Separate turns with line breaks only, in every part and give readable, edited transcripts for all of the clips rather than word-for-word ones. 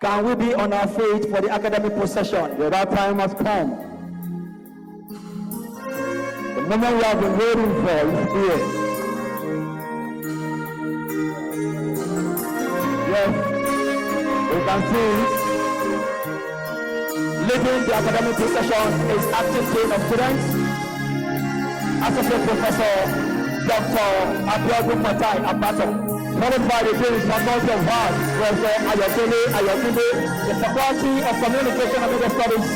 Can we be on our feet for the academic procession?
Yeah, that time has come. The moment we have been waiting for is here. Yes, we can see
leading the academic procession is acting dean of students, Associate Professor Dr. Abiodun Fatai Abato, followed by the Dean Faculty of Arts, Professor Ayotele, the Faculty of Communication and Media Studies,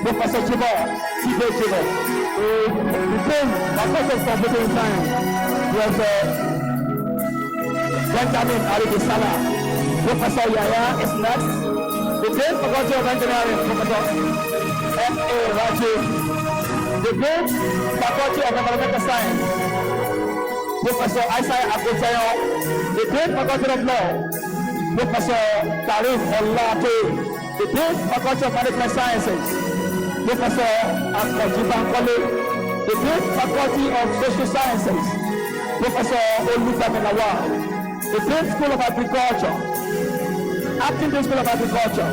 Professor Chibo, the Dean Faculty of Computing Science, Professor Benjamin Aribisala, Professor Yaya is next. The Dean Faculty of Engineering, Professor F.A. Rajiv. The Dean Faculty of Environmental Science, Professor Isaiah Akotayo. The Dean Faculty of Law, Professor Karim Olate. The Dean Faculty of Management Sciences, Professor Akoji Bankole. The Dean Faculty of Social Sciences, Professor Olufemi Lawal. The Dean School of Agriculture, Acting Dean School of Agriculture,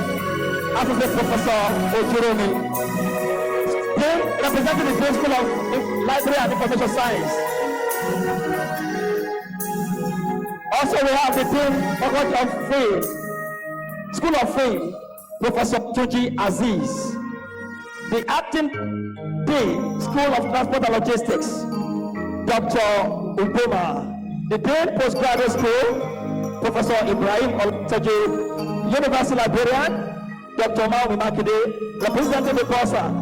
Associate Professor Ojuromi. Dean representing the Dean School of Library and Information Science. Also, we have the Dean Faculty of Film, School of Film, Professor Tuji Aziz. The Acting Dean School of Transport and Logistics, Dr. Uboma. The Dean Postgraduate School, Professor Ibrahim Olatoje. University Librarian, Dr. Maumi Makide. Representing the Bursar,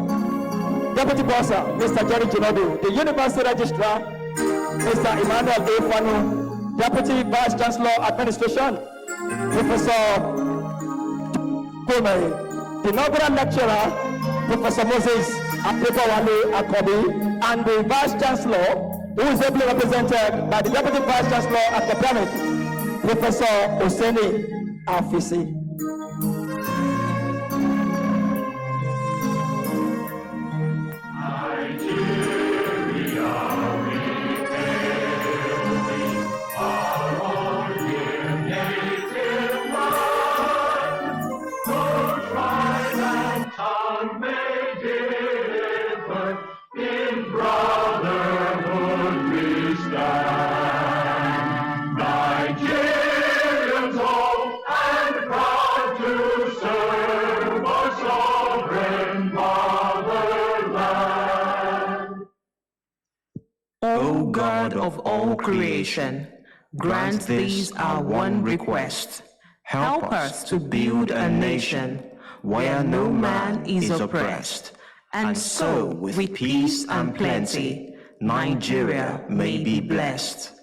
Deputy Bursar, Mr. Jerry Jinodu. The University Registrar, Mr. Emmanuel A. Fanu. Deputy Vice Chancellor Administration, Professor Komei. The Inaugural Lecturer, Professor Moses Akanbi, and the Vice Chancellor, who is ably represented by the Deputy Vice Chancellor Academic, Professor Oseni Afisi.
O God of all creation, grant this our one request. Help us to build a nation where no man is oppressed, and so with peace and plenty, Nigeria may be blessed.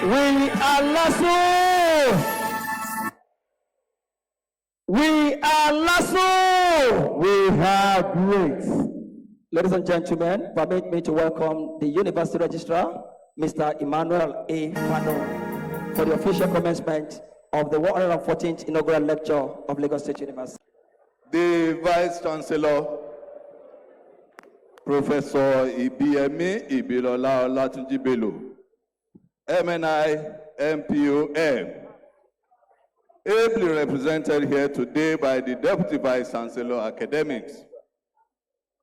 We are Lasso. We are Lasso.
we have great.
Ladies and gentlemen, permit me to welcome the University Registrar, Mr. Emmanuel A. Fano, for the official commencement of the 114th Inaugural Lecture of Lagos State University.
The Vice Chancellor, Professor Ibiyemi Ibilola Olatunji Bello, MNI, MPOM, ably represented here today by the Deputy Vice Chancellor Academics,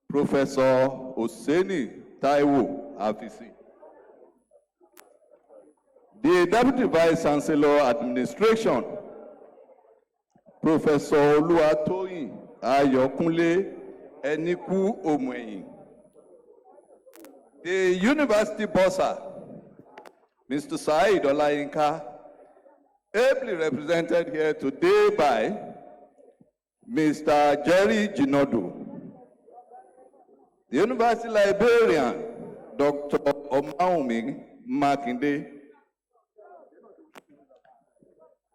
Professor Oseni Taiwo Afisi. The Deputy Vice Chancellor Administration, Professor Oluwatoyin Ayokunle Eniku Omoyin. The University Bossa, Mr. Said Olayinka, ably represented here today by Mr. Jerry Jinodu. The University Librarian, Dr. Omaumi Makinde.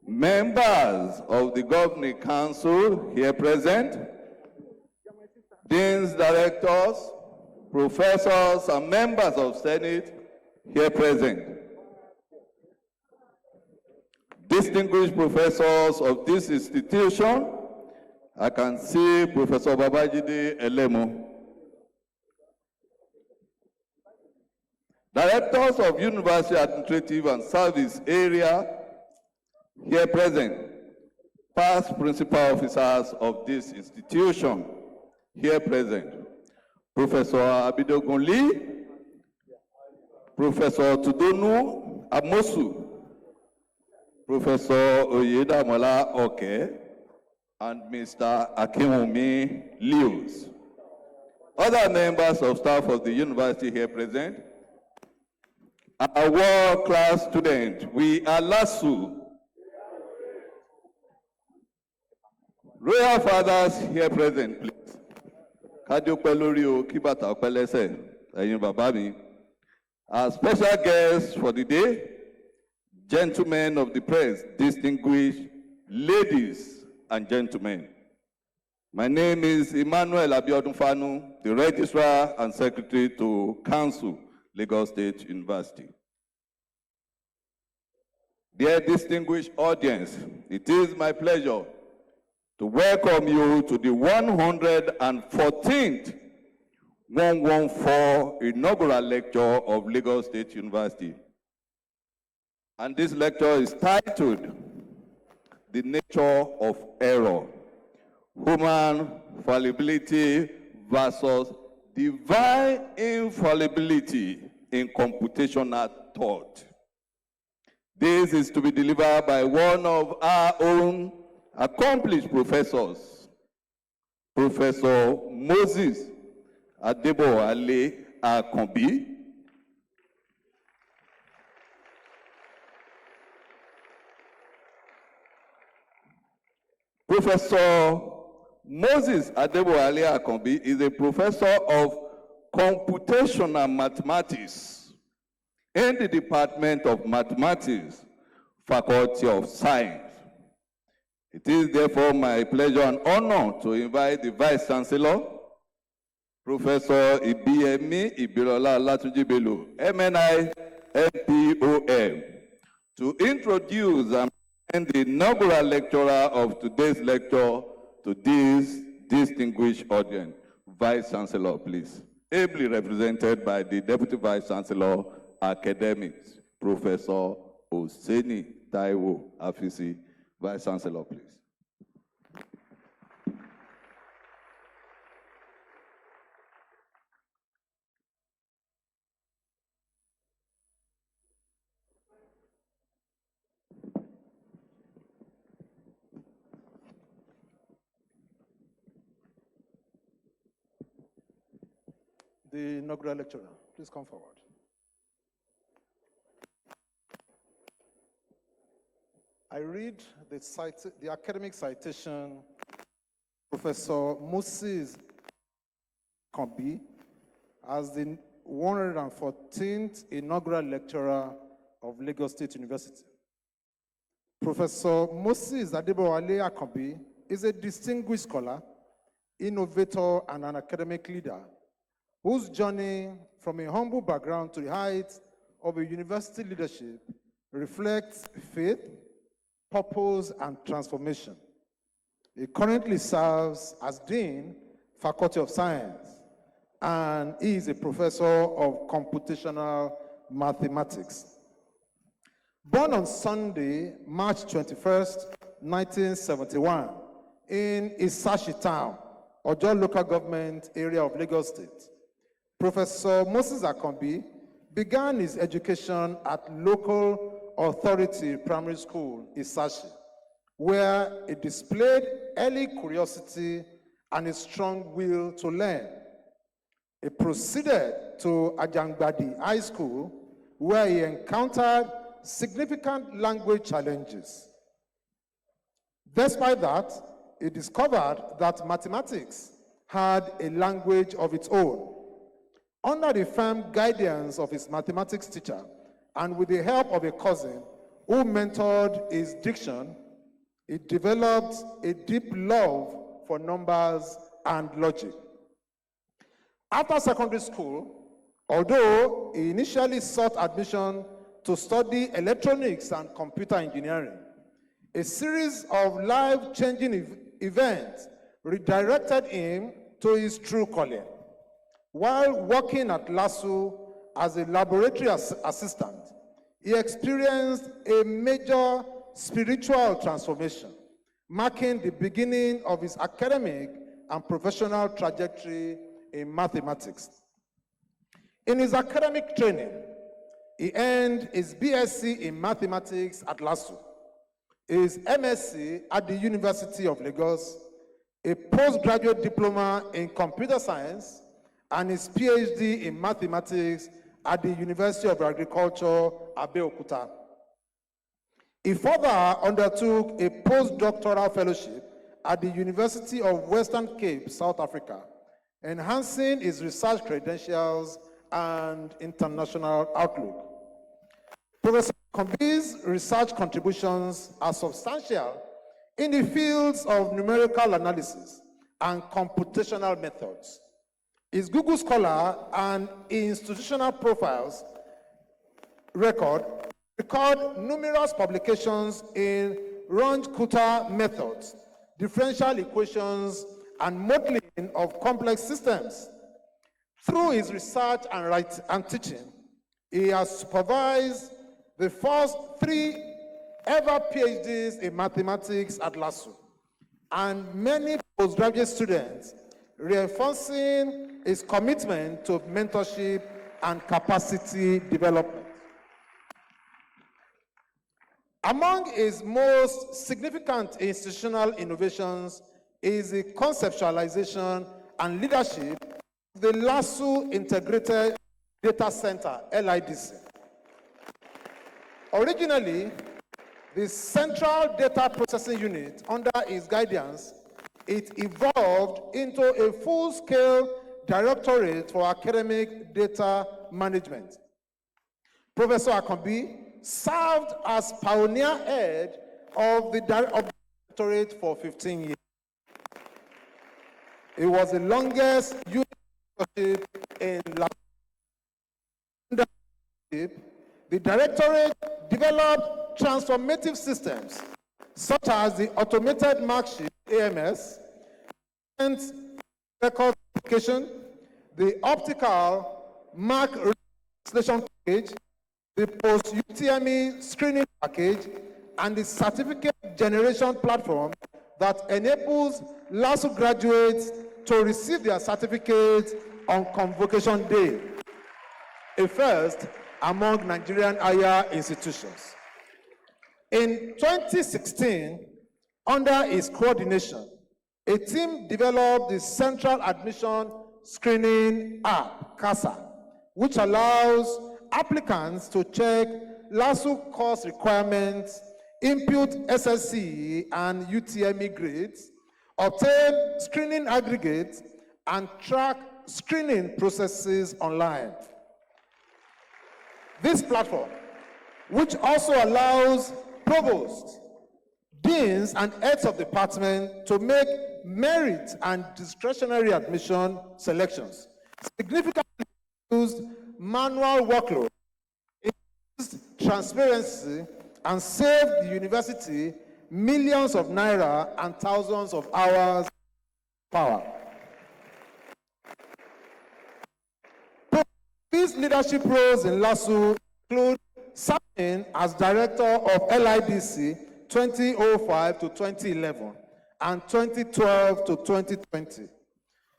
Members of the Governing Council here present, deans, directors, professors, and members of Senate here present. Distinguished professors of this institution, I can see Professor Babajide Elemo. Directors of University Administrative and Service Area here present. Past principal officers of this institution here present. Professor Abidogun Lee, Professor Tudonu Amosu, Professor Oyedamola Oke, and Mr. Akinwumi Lewis. Other members of staff of the university here present. Our world-class student, we are LASU. Royal fathers here present, please. Kadio Pelorio, Kibata Pelese, Ayin Babami. Our special guests for the day, gentlemen of the press, distinguished ladies and gentlemen. My name is Emmanuel Abiodun Fanu, the Registrar and Secretary to Council, Lagos State University. Dear distinguished audience, it is my pleasure to welcome you to the 114th 114 inaugural lecture of Lagos State University. And this lecture is titled, The Nature of Error, Human Fallibility versus Divine Infallibility in Computational Thought. This is to be delivered by one of our own accomplished professors, Professor Moses Akanbi. Professor Moses Akanbi is a professor of computational mathematics in the Department of Mathematics, Faculty of Science. It is therefore my pleasure and honor to invite the Vice Chancellor, Professor Ibiyemi Ibirola Olatunji Bello, MNI, MPOM, to introduce and the inaugural lecturer of today's lecture to this distinguished audience. Vice Chancellor, please. Ably represented by the Deputy Vice Chancellor, Academics, Professor Oseni Taiwo Afisi. Vice Chancellor, please.
The inaugural lecturer, please come forward. I read the academic citation, Professor Moses Akanbi, as the 114th inaugural lecturer of Lagos State University. Professor Moses Akanbi is a distinguished scholar, innovator, and an academic leader whose journey from a humble background to the heights of a university leadership reflects faith, purpose, and transformation. He currently serves as Dean, Faculty of Science, and he is a professor of computational mathematics. Born on Sunday, March 21st, 1971, in Isashi Town, Ojo local government area of Lagos State, Professor Moses Akanbi began his education at local Authority Primary School, Isashi, where he displayed early curiosity and a strong will to learn. He proceeded to Ajangbadi High School, where he encountered significant language challenges. Despite that, he discovered that mathematics had a language of its own. Under the firm guidance of his mathematics teacher, and with the help of a cousin who mentored his diction, he developed a deep love for numbers and logic. After secondary school, although he initially sought admission to study electronics and computer engineering, a series of life-changing events redirected him to his true calling. While working at LASU as a laboratory assistant, he experienced a major spiritual transformation, marking the beginning of his academic and professional trajectory in mathematics. In his academic training, he earned his BSc in mathematics at LASU, his MSc at the University of Lagos, a postgraduate diploma in computer science, and his PhD in mathematics at the University of Agriculture, Abeokuta. He further undertook a postdoctoral fellowship at the University of Western Cape, South Africa, enhancing his research credentials and international outlook. Professor Akanbi's research contributions are substantial in the fields of numerical analysis and computational methods. His Google Scholar and institutional profiles record numerous publications in Runge-Kutta methods, differential equations, and modeling of complex systems. Through his research and teaching, he has supervised the first 3 ever PhDs in mathematics at LASU, and many postgraduate students, reinforcing his commitment to mentorship and capacity development. Among his most significant institutional innovations is the conceptualization and leadership of the LASU Integrated Data Center, LIDC. Originally, the Central Data Processing Unit, under his guidance, it evolved into a full-scale directorate for academic data management. Professor Akanbi served as pioneer head of the directorate for 15 years. It was the longest unit in LASU. The directorate developed transformative systems such as the automated mark sheet, AMS, and record application, the optical mark translation package, the post-UTME screening package, and the certificate generation platform that enables LASU graduates to receive their certificates on convocation day, a first among Nigerian higher institutions. In 2016, under his coordination, a team developed the Central Admission Screening App, CASA, which allows applicants to check LASU course requirements, input SSC and UTME grades, obtain screening aggregates, and track screening processes online. This platform, which also allows provosts, deans, and heads of department to make merit and discretionary admission selections, significantly reduced manual workload, increased transparency, and saved the university millions of naira and thousands of hours of power. His leadership roles in LASU include serving as director of LIDC 2005 to 2011 and 2012 to 2020.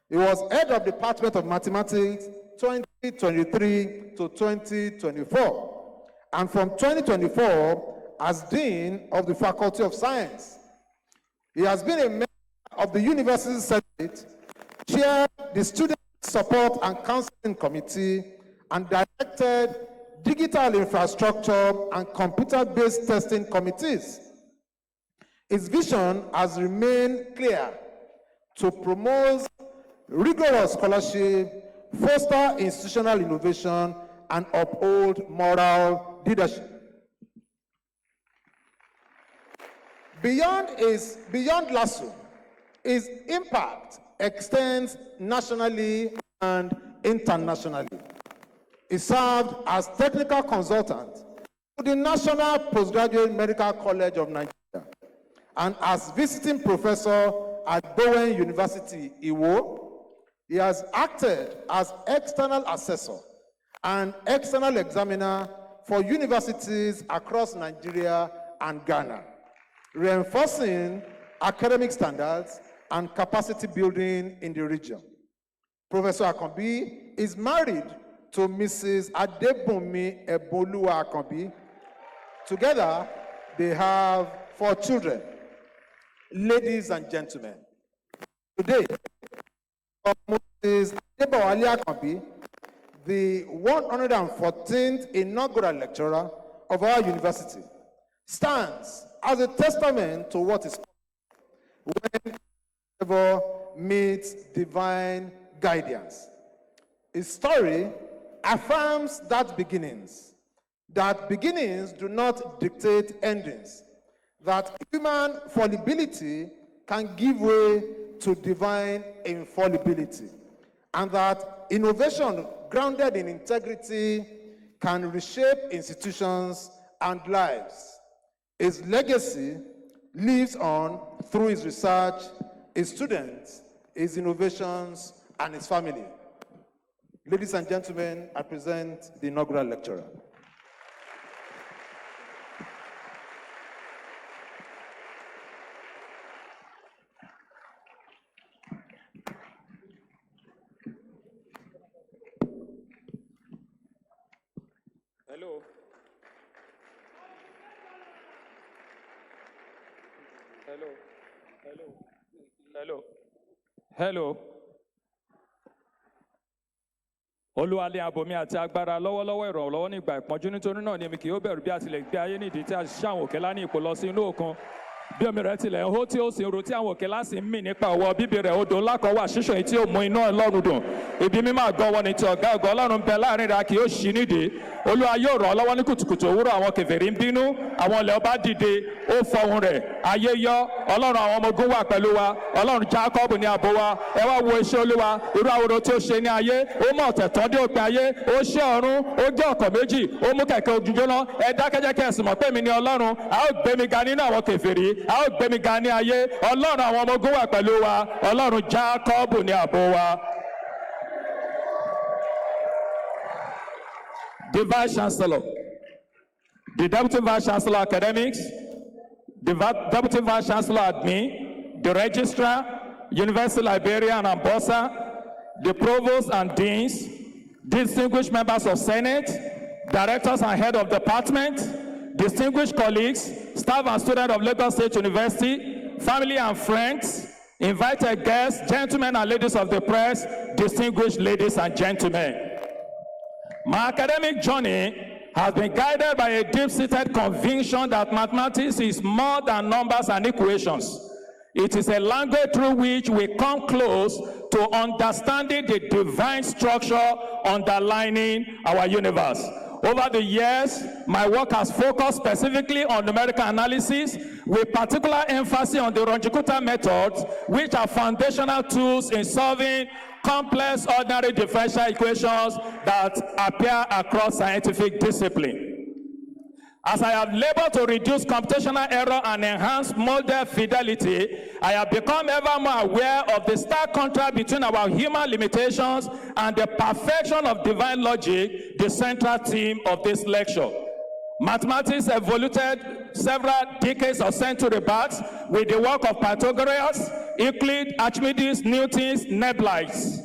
He was head of Department of Mathematics 2023 to 2024 and from 2024 as Dean of the Faculty of Science. He has been a member of the University Senate, chaired the Student Support and Counseling Committee, and directed digital infrastructure and computer-based testing committees. His vision has remained clear: to promote rigorous scholarship, foster institutional innovation, and uphold moral leadership. Beyond LASU, his impact extends nationally and internationally. He served as technical consultant to the National Postgraduate Medical College of Nigeria and as visiting professor at Bowen University, Iwo. He has acted as external assessor and external examiner for universities across Nigeria and Ghana, reinforcing academic standards and capacity building in the region. Professor Akanbi is married to Mrs. Adebunmi Eboluwa Akanbi. Together, they have 4 children. Ladies and gentlemen, today, Moses Adebowale Akanbi, the 114th inaugural lecturer of our university, stands as a testament to what is when ever meets divine guidance. His story affirms that beginnings do not dictate endings, that human fallibility can give way to divine infallibility, and that innovation grounded in integrity can reshape institutions and lives. His legacy lives on through his research, his students, his innovations, and his family. Ladies and gentlemen, I present the inaugural lecturer.
Hello. Hello. Hello. Hello. Hello. Olúwalé abomi àti agbára lọ́wọ́lọ́wọ́ ìrànlọ́wọ́ nígbà ìpọ́njú, nítorí náà ni èmi kì yóò bẹ̀rù bí a tilẹ̀ gbé ayé nídìí tí a ṣiṣẹ́ àwọn òkè lá ní ipò lọ sí inú òkun. Bí omi rẹ̀ tilẹ̀ ń hó tí ó sì ń ru tí àwọn òkè lá sì ń mì nípa ọwọ́ bíbí rẹ̀, odò ńlá kan wà ṣíṣàn yìí tí ó mú iná Ọlọ́run dùn. Ibi mímọ́ àgọ́ wọn ni ti ọ̀gá ògo Ọlọ́run bẹ láàrin rẹ̀, kì yóò ṣí nídìí. Olúwa yóò ràn ọ́ lọ́wọ́ ní kùtùkùtù òwúrọ̀, àwọn kèfèrí ń bínú, àwọn ilẹ̀ ọba dìde, ó fọhùn rẹ̀, ayé yọ. Ọlọ́run àwọn ọmọ ogun wà pẹ̀lú wa, Ọlọ́run Jákọ́bù ní ààbò wa. Ẹ wá wo iṣẹ́ Olúwa, irú àwòrán tí ó ṣe ní ayé, ó mọ̀ tẹ̀tọ́ dé òpin ayé, ó ṣẹ́ ọ̀run, ó gbé ọ̀kọ̀ méjì, ó mú kẹ̀kẹ́ ojú jóná. Ẹ dákẹ́jẹ́ kí ẹ sì mọ̀ pé mi ni Ọlọ́run, a ó gbé mi ga nínú àwọn kèfèrí, a ó gbé mi ga ní ayé. Ọlọ́run àwọn ọmọ ogun wà pẹ̀lú wa, Ọlọ́run Jákọ́bù ní ààbò wa. The Vice Chancellor, the Deputy Vice Chancellor Academics, the Deputy Vice Chancellor Admin, the Registrar, University Librarian and Bossa, the Provost and Deans, distinguished members of Senate, Directors and Head of Department, distinguished colleagues, staff and students of Lagos State University, family and friends, invited guests, gentlemen and ladies of the press, distinguished ladies and gentlemen. My academic journey has been guided by a deep-seated conviction that mathematics is more than numbers and equations. It is a language through which we come close to understanding the divine structure underlining our universe. Over the years, my work has focused specifically on numerical analysis, with particular emphasis on the Runge-Kutta methods, which are foundational tools in solving complex ordinary differential equations that appear across scientific discipline. As I have labored to reduce computational error and enhance model fidelity, I have become ever more aware of the stark contrast between our human limitations and the perfection of divine logic, the central theme of this lecture. Mathematics evolved several decades or century back with the work of Pythagoras, Euclid, Archimedes, Newton, Nebulites.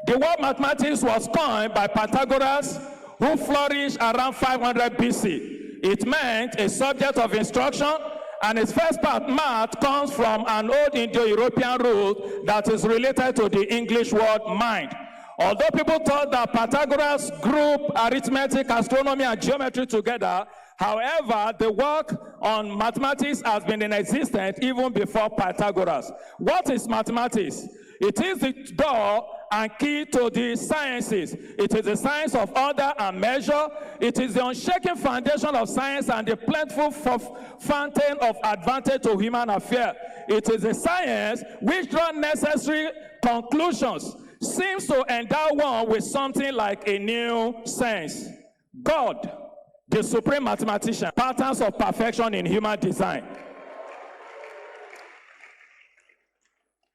The word mathematics was coined by Pythagoras, who flourished around 500 BC. It meant a subject of instruction, and its first part, math, comes from an old Indo-European root that is related to the English word mind. Although people thought that Pythagoras grouped arithmetic, astronomy, and geometry together, however, the work on mathematics has been in existence even before Pythagoras. What is mathematics? It is the door and key to the sciences. It is the science of order and measure. It is the unshaken foundation of science and the plentiful fountain of advantage to human affairs. It is a science which draws necessary conclusions, seems to endow one with something like a new sense. God, the supreme mathematician, patterns of perfection in human design.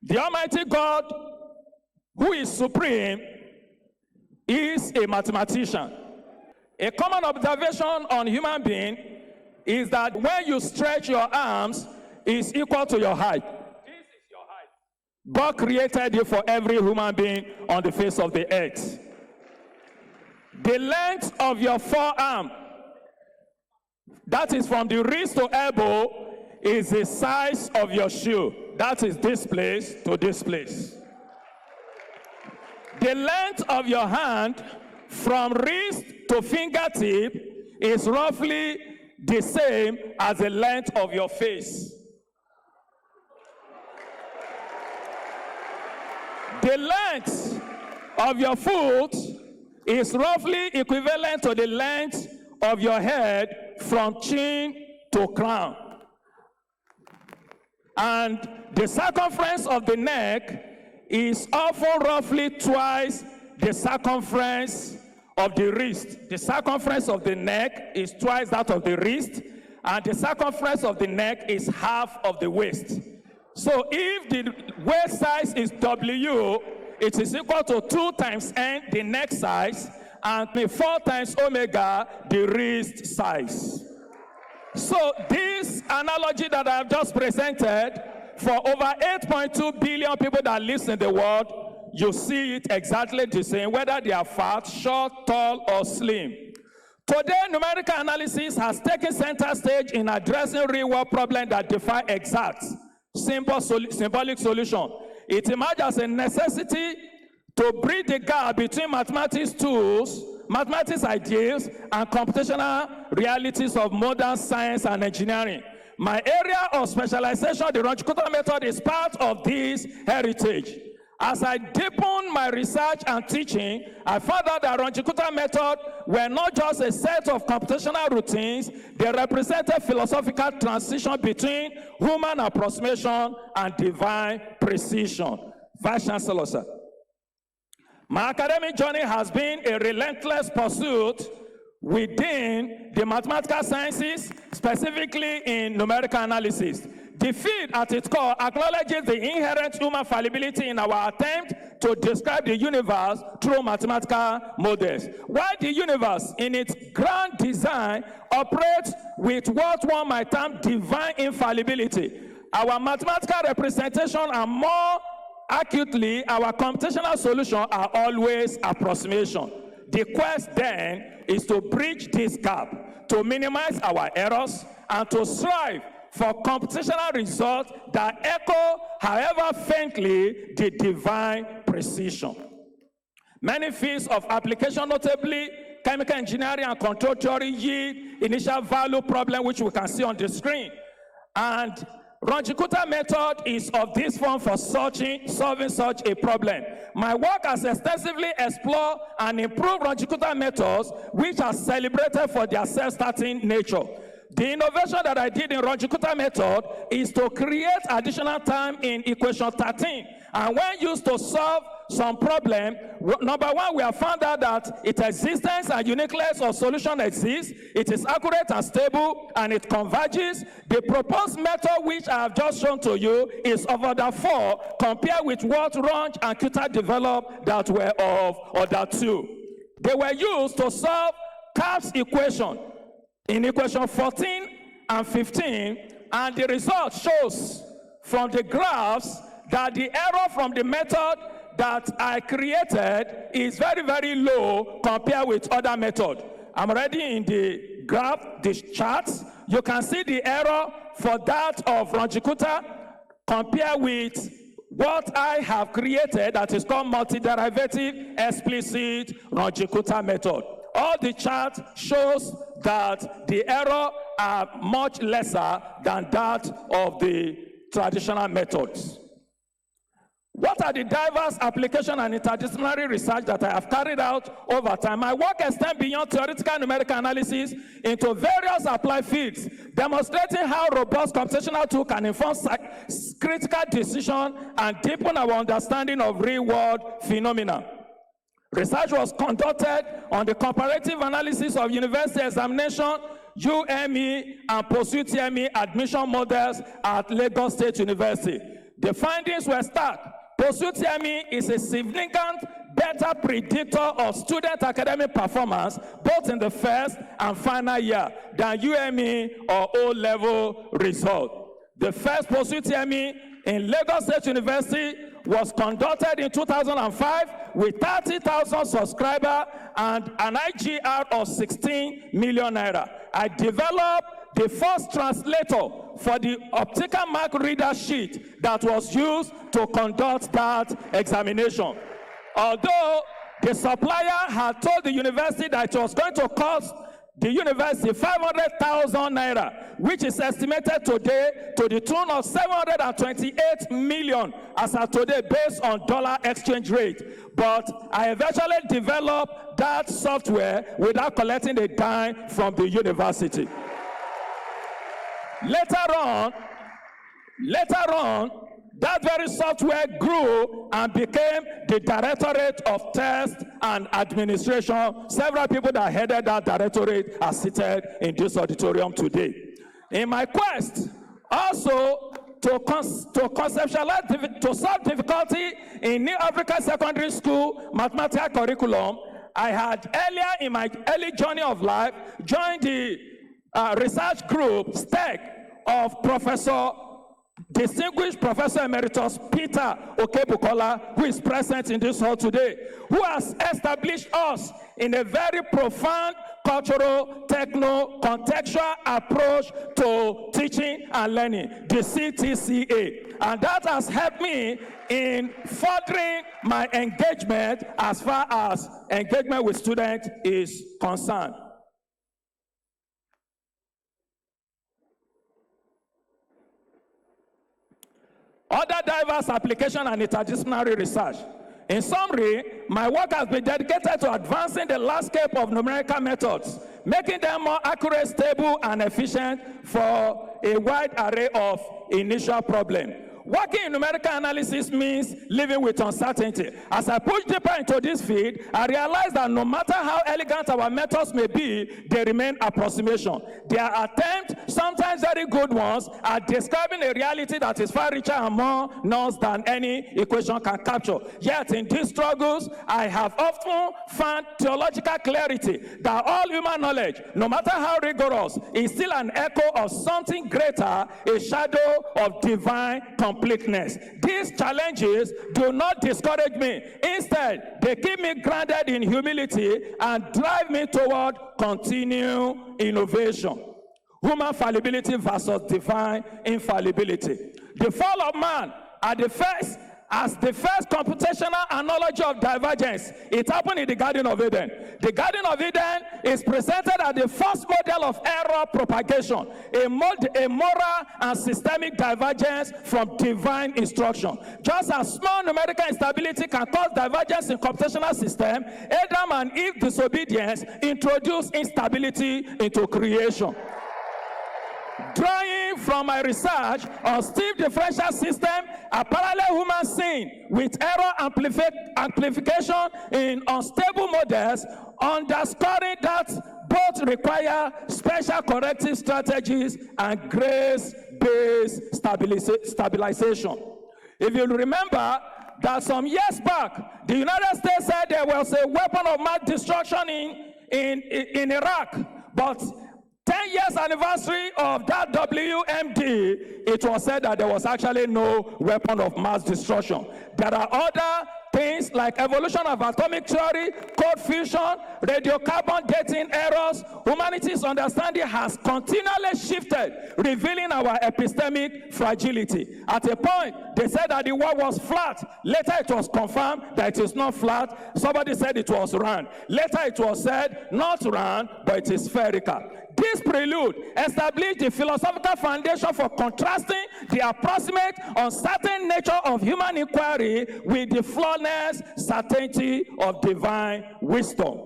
The Almighty God, who is supreme, is a mathematician. A common observation on human being is that when you stretch your arms, it's equal to your height. This is your height. God created you for every human being on the face of the earth. The length of your forearm, that is from the wrist to elbow, is the size of your shoe. That is this place to this place. The length of your hand from wrist to fingertip is roughly the same as the length of your face. The length of your foot is roughly equivalent to the length of your head from chin to crown. And the circumference of the neck is often roughly twice the circumference of the wrist. The circumference of the neck is twice that of the wrist, and the circumference of the neck is half of the waist. So if the waist size is W, it is equal to 2 times N, the neck size, and 4 times omega, the wrist size. So this analogy that I have just presented, for over 8.2 billion people that live in the world, you see it exactly the same, whether they are fat, short, tall, or slim. Today, numerical analysis has taken center stage in addressing real-world problems that defy exact, symbolic solution. It emerged as a necessity to bridge the gap between mathematics tools, mathematics ideals, and computational realities of modern science and engineering. My area of specialization, the longitudinal method, is part of this heritage. As I deepened my research and teaching, I found out that longitudinal method were not just a set of computational routines, they represented philosophical transition between human approximation and divine precision. Vice Chancellor, sir. My academic journey has been a relentless pursuit within the mathematical sciences, specifically in numerical analysis. The field at its core acknowledges the inherent human fallibility in our attempt to describe the universe through mathematical models. While the universe, in its grand design, operates with what one might term divine infallibility, our mathematical representation and more acutely, our computational solutions are always approximation. The quest then is to bridge this gap, to minimize our errors, and to strive for computational results that echo, however faintly, the divine precision. Many fields of application, notably chemical engineering and control theory, yield initial value problem, which we can see on the screen. And longitudinal method is of this form for solving such a problem. My work has extensively explored and improved longitudinal methods, which are celebrated for their self-starting nature. The innovation that I did in longitudinal method is to create additional time in equation 13. And when used to solve some problem, number one, we have found out that its existence and uniqueness of solution exists, it is accurate and stable, and it converges. The proposed method which I have just shown to you is of order 4, compared with what Runge and Kuta developed that were of order 2. They were used to solve Kap's equation in equation 14 and 15, and the result shows from the graphs that the error from the method that I created is very, very low compared with other methods. I'm already in the graph, the charts. You can see the error for that of Ranjikuta compared with what I have created that is called multi-derivative explicit Ranjikuta method. All the chart shows that the error are much lesser than that of the traditional methods. What are the diverse application and interdisciplinary research that I have carried out over time? My work extends beyond theoretical numerical analysis into various applied fields, demonstrating how robust computational tools can inform critical decision and deepen our understanding of real-world phenomena. Research was conducted on the comparative analysis of university examination, UME, and post-UTME admission models at Lagos State University. The findings were stark. Post-UTME is a significant better predictor of student academic performance, both in the first and final year, than UME or O-level result. The first post-UTME in Lagos State University was conducted in 2005 with 30,000 subscribers and an IGR of 16 million naira. I developed the first translator for the optical mark reader sheet that was used to conduct that examination. Although the supplier had told the university that it was going to cost the university 500,000 naira, which is estimated today to the tune of 728 million as of today based on dollar exchange rate. But I eventually developed that software without collecting a dime from the university. Later on, that very software grew and became the Directorate of Test and Administration. Several people that headed that directorate are seated in this auditorium today. In my quest also to conceptualize, to solve difficulty in New African Secondary School mathematical curriculum, I had earlier in my early journey of life joined the research group, STEC, of Distinguished Professor Emeritus Peter Okebukola, who is present in this hall today, who has established us in a very profound cultural, contextual approach to teaching and learning, the CTCA. And that has helped me in furthering my engagement as far as engagement with students is concerned. Other diverse application and interdisciplinary research. In summary, my work has been dedicated to advancing the landscape of numerical methods, making them more accurate, stable, and efficient for a wide array of initial problems. Working in numerical analysis means living with uncertainty. As I push deeper into this field, I realize that no matter how elegant our methods may be, they remain approximation. Their attempts, sometimes very good ones, at describing a reality that is far richer and more nuanced than any equation can capture. Yet in these struggles, I have often found theological clarity that all human knowledge, no matter how rigorous, is still an echo of something greater, a shadow of divine completeness. These challenges do not discourage me. Instead, they keep me grounded in humility and drive me toward continued innovation. Human fallibility versus divine infallibility. The fall of man as the first computational analogy of divergence, it happened in the Garden of Eden. The Garden of Eden is presented as the first model of error propagation, a moral and systemic divergence from divine instruction. Just as small numerical instability can cause divergence in computational system, Adam and Eve disobedience introduced instability into creation. Drawing from my research on Steve differential system, a parallel human scene with error amplification in unstable models, underscoring that both require special corrective strategies and grace-based stabilization. If you remember that some years back, the United States said there was a weapon of mass destruction in Iraq, but 10 years anniversary of that WMD, it was said that there was actually no weapon of mass destruction. There are other things like evolution of atomic theory, cold fusion, radiocarbon dating errors, humanity's understanding has continually shifted, revealing our epistemic fragility. At a point, they said that the world was flat. Later, it was confirmed that it is not flat. Somebody said it was round. Later, it was said not round, but it is spherical. This prelude established the philosophical foundation for contrasting the approximate, uncertain nature of human inquiry with the flawless certainty of divine wisdom.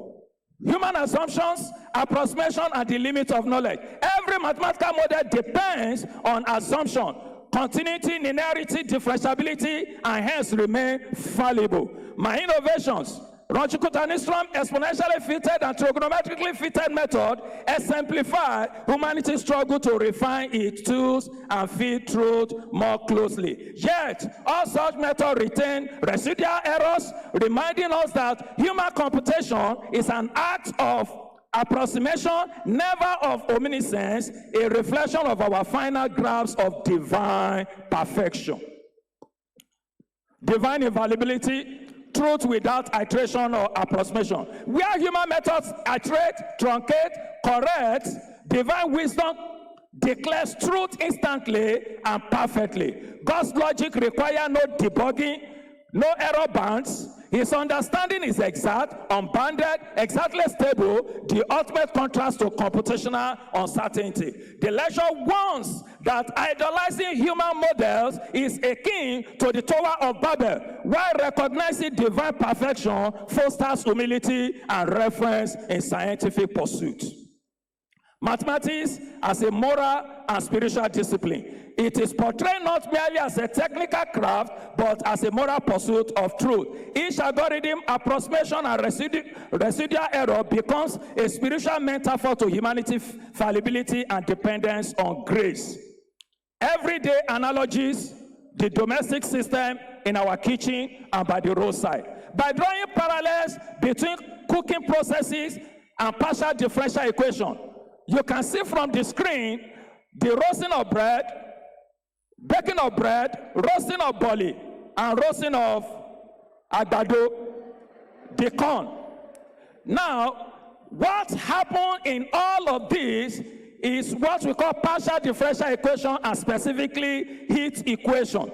Human assumptions, approximation, and the limit of knowledge. Every mathematical model depends on assumption, continuity, linearity, differentiability, and hence remain fallible. My innovations, longitudinal, exponentially fitted, and trigonometrically fitted method exemplify humanity's struggle to refine its tools and fit truth more closely. Yet, all such methods retain residual errors, reminding us that human computation is an act of approximation, never of omniscience, a reflection of our final grasp of divine perfection. Divine infallibility, truth without iteration or approximation. Where human methods iterate, truncate, correct, divine wisdom declares truth instantly and perfectly. God's logic requires no debugging, no error bands. His understanding is exact, unbounded, exactly stable, the ultimate contrast to computational uncertainty. The lecture warns that idolizing human models is akin to the Tower of Babel, while recognizing divine perfection fosters humility and reference in scientific pursuit. Mathematics as a moral and spiritual discipline. It is portrayed not merely as a technical craft, but as a moral pursuit of truth. Each algorithm, approximation, and residual error becomes a spiritual metaphor to humanity's fallibility and dependence on grace. Everyday analogies, the domestic system in our kitchen and by the roadside. By drawing parallels between cooking processes and partial differential equation, you can see from the screen the roasting of bread, baking of bread, roasting of barley, and roasting of àgbàdo, the corn. Now, what happened in all of this is what we call partial differential equation, and specifically heat equation.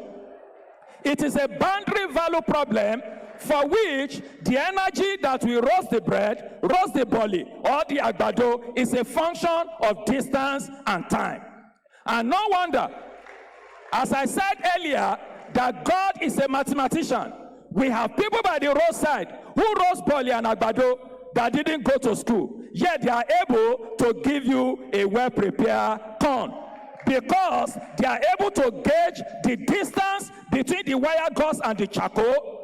It is a boundary value problem for which the energy that we roast the bread, roast the barley, or the àgbàdo is a function of distance and time. And no wonder, as I said earlier, that God is a mathematician. We have people by the roadside who roast barley and àgbàdo that didn't go to school, yet they are able to give you a well-prepared corn, because they are able to gauge the distance between the wire gauze and the charcoal,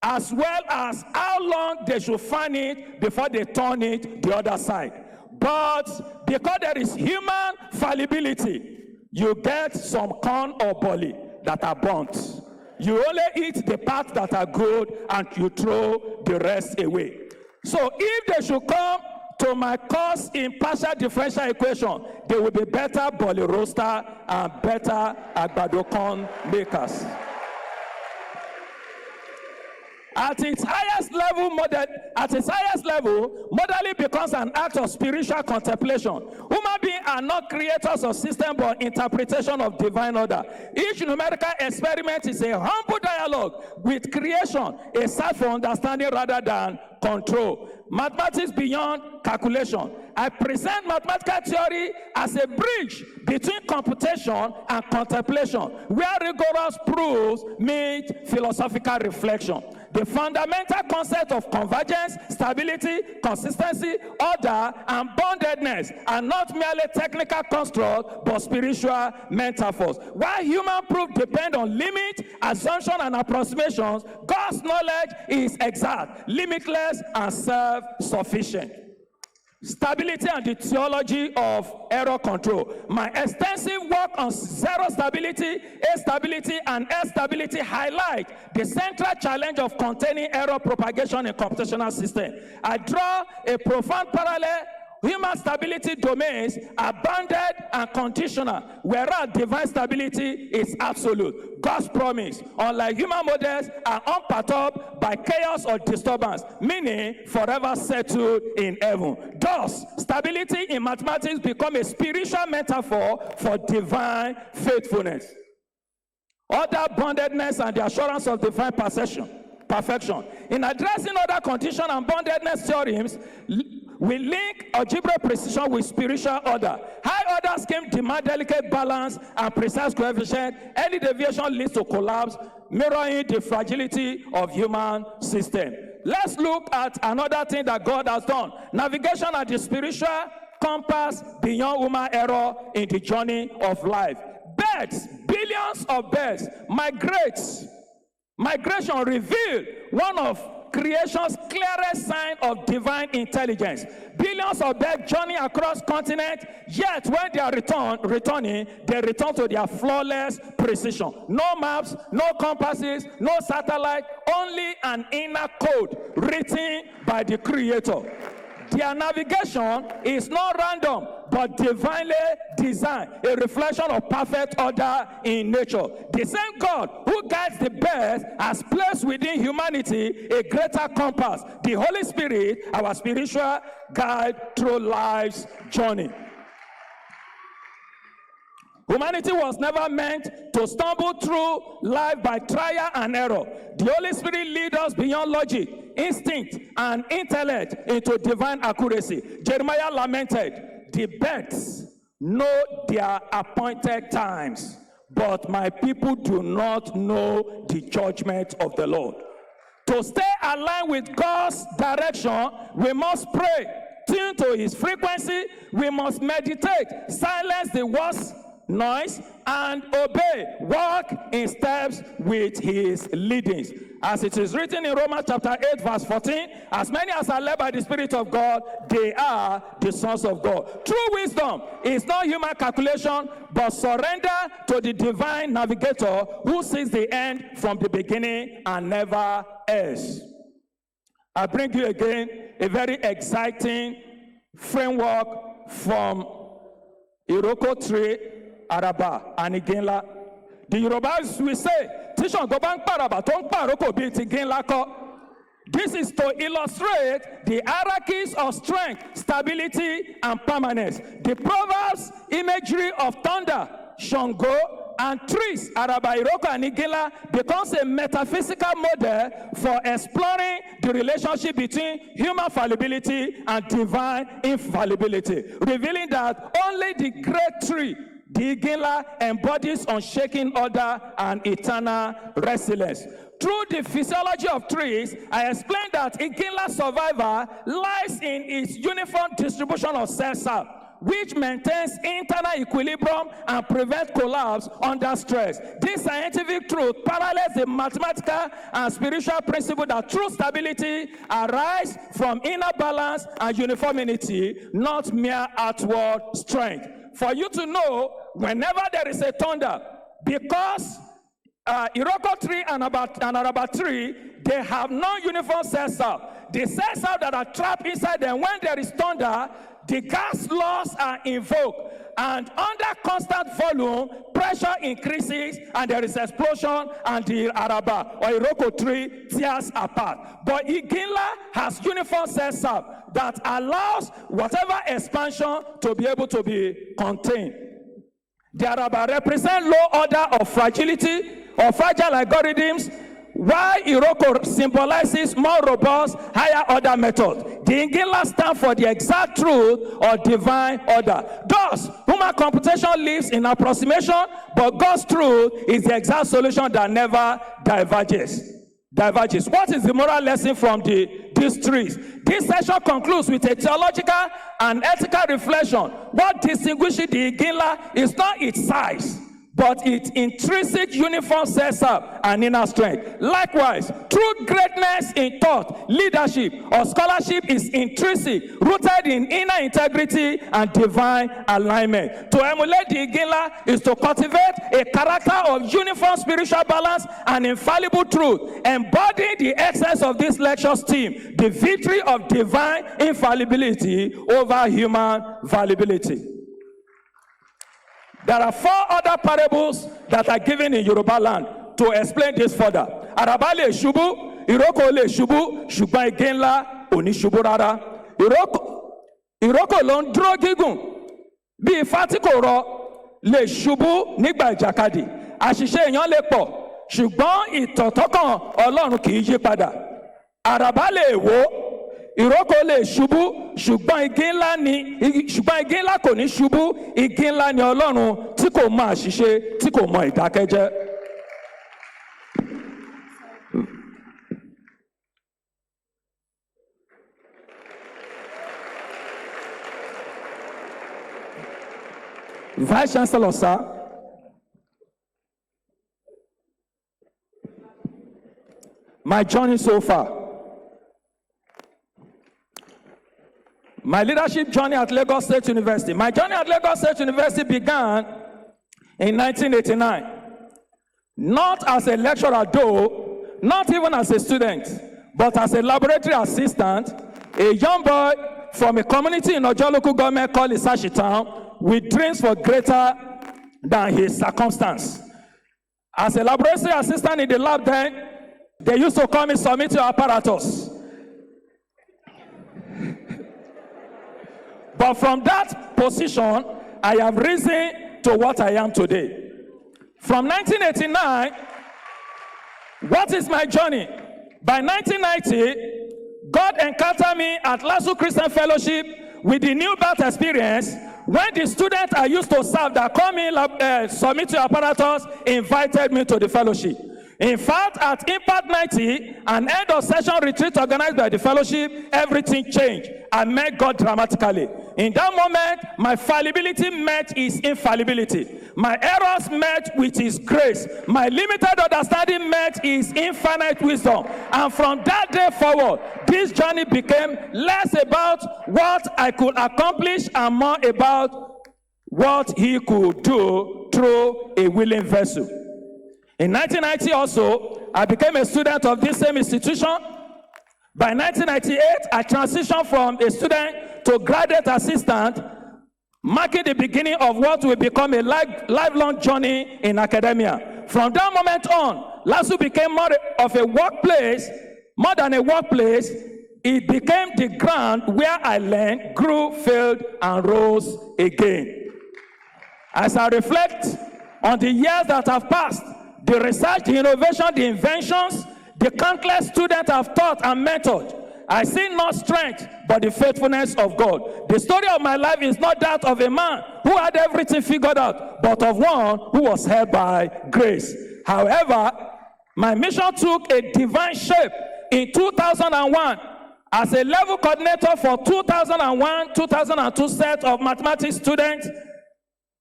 as well as how long they should fan it before they turn it the other side. But because there is human fallibility, you get some corn or barley that are burnt. You only eat the parts that are good and you throw the rest away. So if they should come to my course in partial differential equation, they will be better barley roaster and better àgbàdo corn makers. At its highest level, modeling becomes an act of spiritual contemplation. Human beings are not creators of system, but interpretation of divine order. Each numerical experiment is a humble dialogue with creation, a search for understanding rather than control. Mathematics beyond calculation. I present mathematical theory as a bridge between computation and contemplation, where rigorous proofs meet philosophical reflection. The fundamental concept of convergence, stability, consistency, order, and boundedness are not merely technical constructs, but spiritual metaphors. While human proof depend on limit, assumption, and approximations, God's knowledge is exact, limitless, and self-sufficient. Stability and the theology of error control. My extensive work on zero stability, stability, and stability highlight the central challenge of containing error propagation in computational system. I draw a profound parallel human stability domains are bounded and conditional, whereas divine stability is absolute. God's promise, unlike human models, are unperturbed by chaos or disturbance, meaning forever settled in heaven. Thus, stability in mathematics becomes a spiritual metaphor for divine faithfulness. Other bondedness and the assurance of divine perfection. In addressing other condition and bondedness theorems, we link algebraic precision with spiritual order. High order scheme demand delicate balance and precise coefficient. Any deviation leads to collapse, mirroring the fragility of human system. Let's look at another thing that God has done. Navigation at the spiritual compass beyond human error in the journey of life. Birds, billions of birds, migration revealed one of creation's clearest sign of divine intelligence. Billions of birds journey across continents, yet when they are returning, they return to their flawless precision. No maps, no compasses, no satellite, only an inner code written by the Creator. Their navigation is not random, but divinely designed, a reflection of perfect order in nature. The same God who guides the birds has placed within humanity a greater compass, the Holy Spirit, our spiritual guide through life's journey. Humanity was never meant to stumble through life by trial and error. The Holy Spirit leads us beyond logic, instinct, and intellect into divine accuracy. Jeremiah lamented, "The birds know their appointed times, but my people do not know the judgment of the Lord." To stay aligned with God's direction, we must pray, tune to his frequency, we must meditate, silence the worst noise, and obey, walk in steps with his leadings. As it is written in Romans chapter 8 verse 14, as many as are led by the Spirit of God, they are the sons of God. True wisdom is not human calculation, but surrender to the divine navigator who sees the end from the beginning and never else. I bring you again a very exciting framework from Iroko tree, Araba, and Iginla. The Yorubas will say, "Tishon Gobang Paraba, Tong Paroko Biti Ginlako." This is to illustrate the hierarchies of strength, stability, and permanence. The Proverbs imagery of thunder, Shango, and trees, Araba, Iroko, and Iginla, becomes a metaphysical model for exploring the relationship between human fallibility and divine infallibility, revealing that only the great tree, the Iginla, embodies unshaken order and eternal resilience. Through the physiology of trees, I explained that Iginla's survival lies in its uniform distribution of cell cells, which maintains internal equilibrium and prevents collapse under stress. This scientific truth parallels the mathematical and spiritual principle that true stability arises from inner balance and uniformity, not mere outward strength. For you to know, whenever there is a thunder, because Iroko tree and Araba tree, they have non-uniform cell cells. The cell cells that are trapped inside them, when there is thunder, the gas laws are invoked, and under constant volume, pressure increases, and there is explosion, and the Araba or Iroko tree tears apart. But Iginla has uniform cell cells that allows whatever expansion to be able to be contained. The Araba represent low order of fragility or fragile algorithms, while Iroko symbolizes more robust, higher order methods. The Iginla stand for the exact truth or divine order. Thus, human computation lives in approximation, but God's truth is the exact solution that never diverges. What is the moral lesson from these trees? This session concludes with a theological and ethical reflection. What distinguishes the Iginla is not its size, but its intrinsic uniform sets up an inner strength. Likewise, true greatness in thought, leadership, or scholarship is intrinsic, rooted in inner integrity and divine alignment. To emulate the Iginla is to cultivate a character of uniform spiritual balance and infallible truth, embodying the essence of this lecture's theme, the victory of divine infallibility over human fallibility. There are 4 other parables that are given in Yoruba land to explain this further. Àràbá lè ṣubú, ìrókò lè ṣubú, ṣùgbọ́n igi ńlá ò ní ṣubú rárá. Ìrókò ló ń dúró gígùn, bí ifá tí kò rọ lè ṣubú nígbà ìjàkadì. Àṣìṣe èèyàn lè pọ̀, ṣùgbọ́n ìtọ̀tọ̀kàn Ọlọ́run kì í yí padà. Àràbá lè wó, ìrókò lè ṣubú, ṣùgbọ́n igi ńlá kò ní ṣubú. Igi ńlá ni Ọlọ́run tí kò mọ àṣìṣe, tí kò mọ ìdákẹ́jẹ́. Vice Chancellor, sir. My journey so far. My leadership journey at Lagos State University. My journey at Lagos State University began in 1989. Not as a lecturer though, not even as a student, but as a laboratory assistant, a young boy from a community in Ojo local government called Isashi Town with dreams for greater than his circumstance. As a laboratory assistant in the lab then, they used to call me submit your apparatus. But from that position, I have risen to what I am today. From 1989, what is my journey? By 1990, God encountered me at Lasso Christian Fellowship with the new birth experience when the students I used to serve that come in, submit your apparatus, invited me to the fellowship. In fact, at Impact 90, an end of session retreat organized by the fellowship, everything changed. I met God dramatically. In that moment, my fallibility met his infallibility. My errors met with his grace. My limited understanding met his infinite wisdom. And from that day forward, this journey became less about what I could accomplish and more about what he could do through a willing vessel. In 1990 also, I became a student of this same institution. By 1998, I transitioned from a student to graduate assistant, marking the beginning of what will become a lifelong journey in academia. From that moment on, LASU became more of a workplace, more than a workplace. It became the ground where I learned, grew, failed, and rose again. As I reflect on the years that have passed, the research, the innovation, the inventions, the countless students I've taught and mentored, I see not strength, but the faithfulness of God. The story of my life is not that of a man who had everything figured out, but of one who was held by grace. However, my mission took a divine shape in 2001 as a level coordinator for 2001-2002 set of mathematics students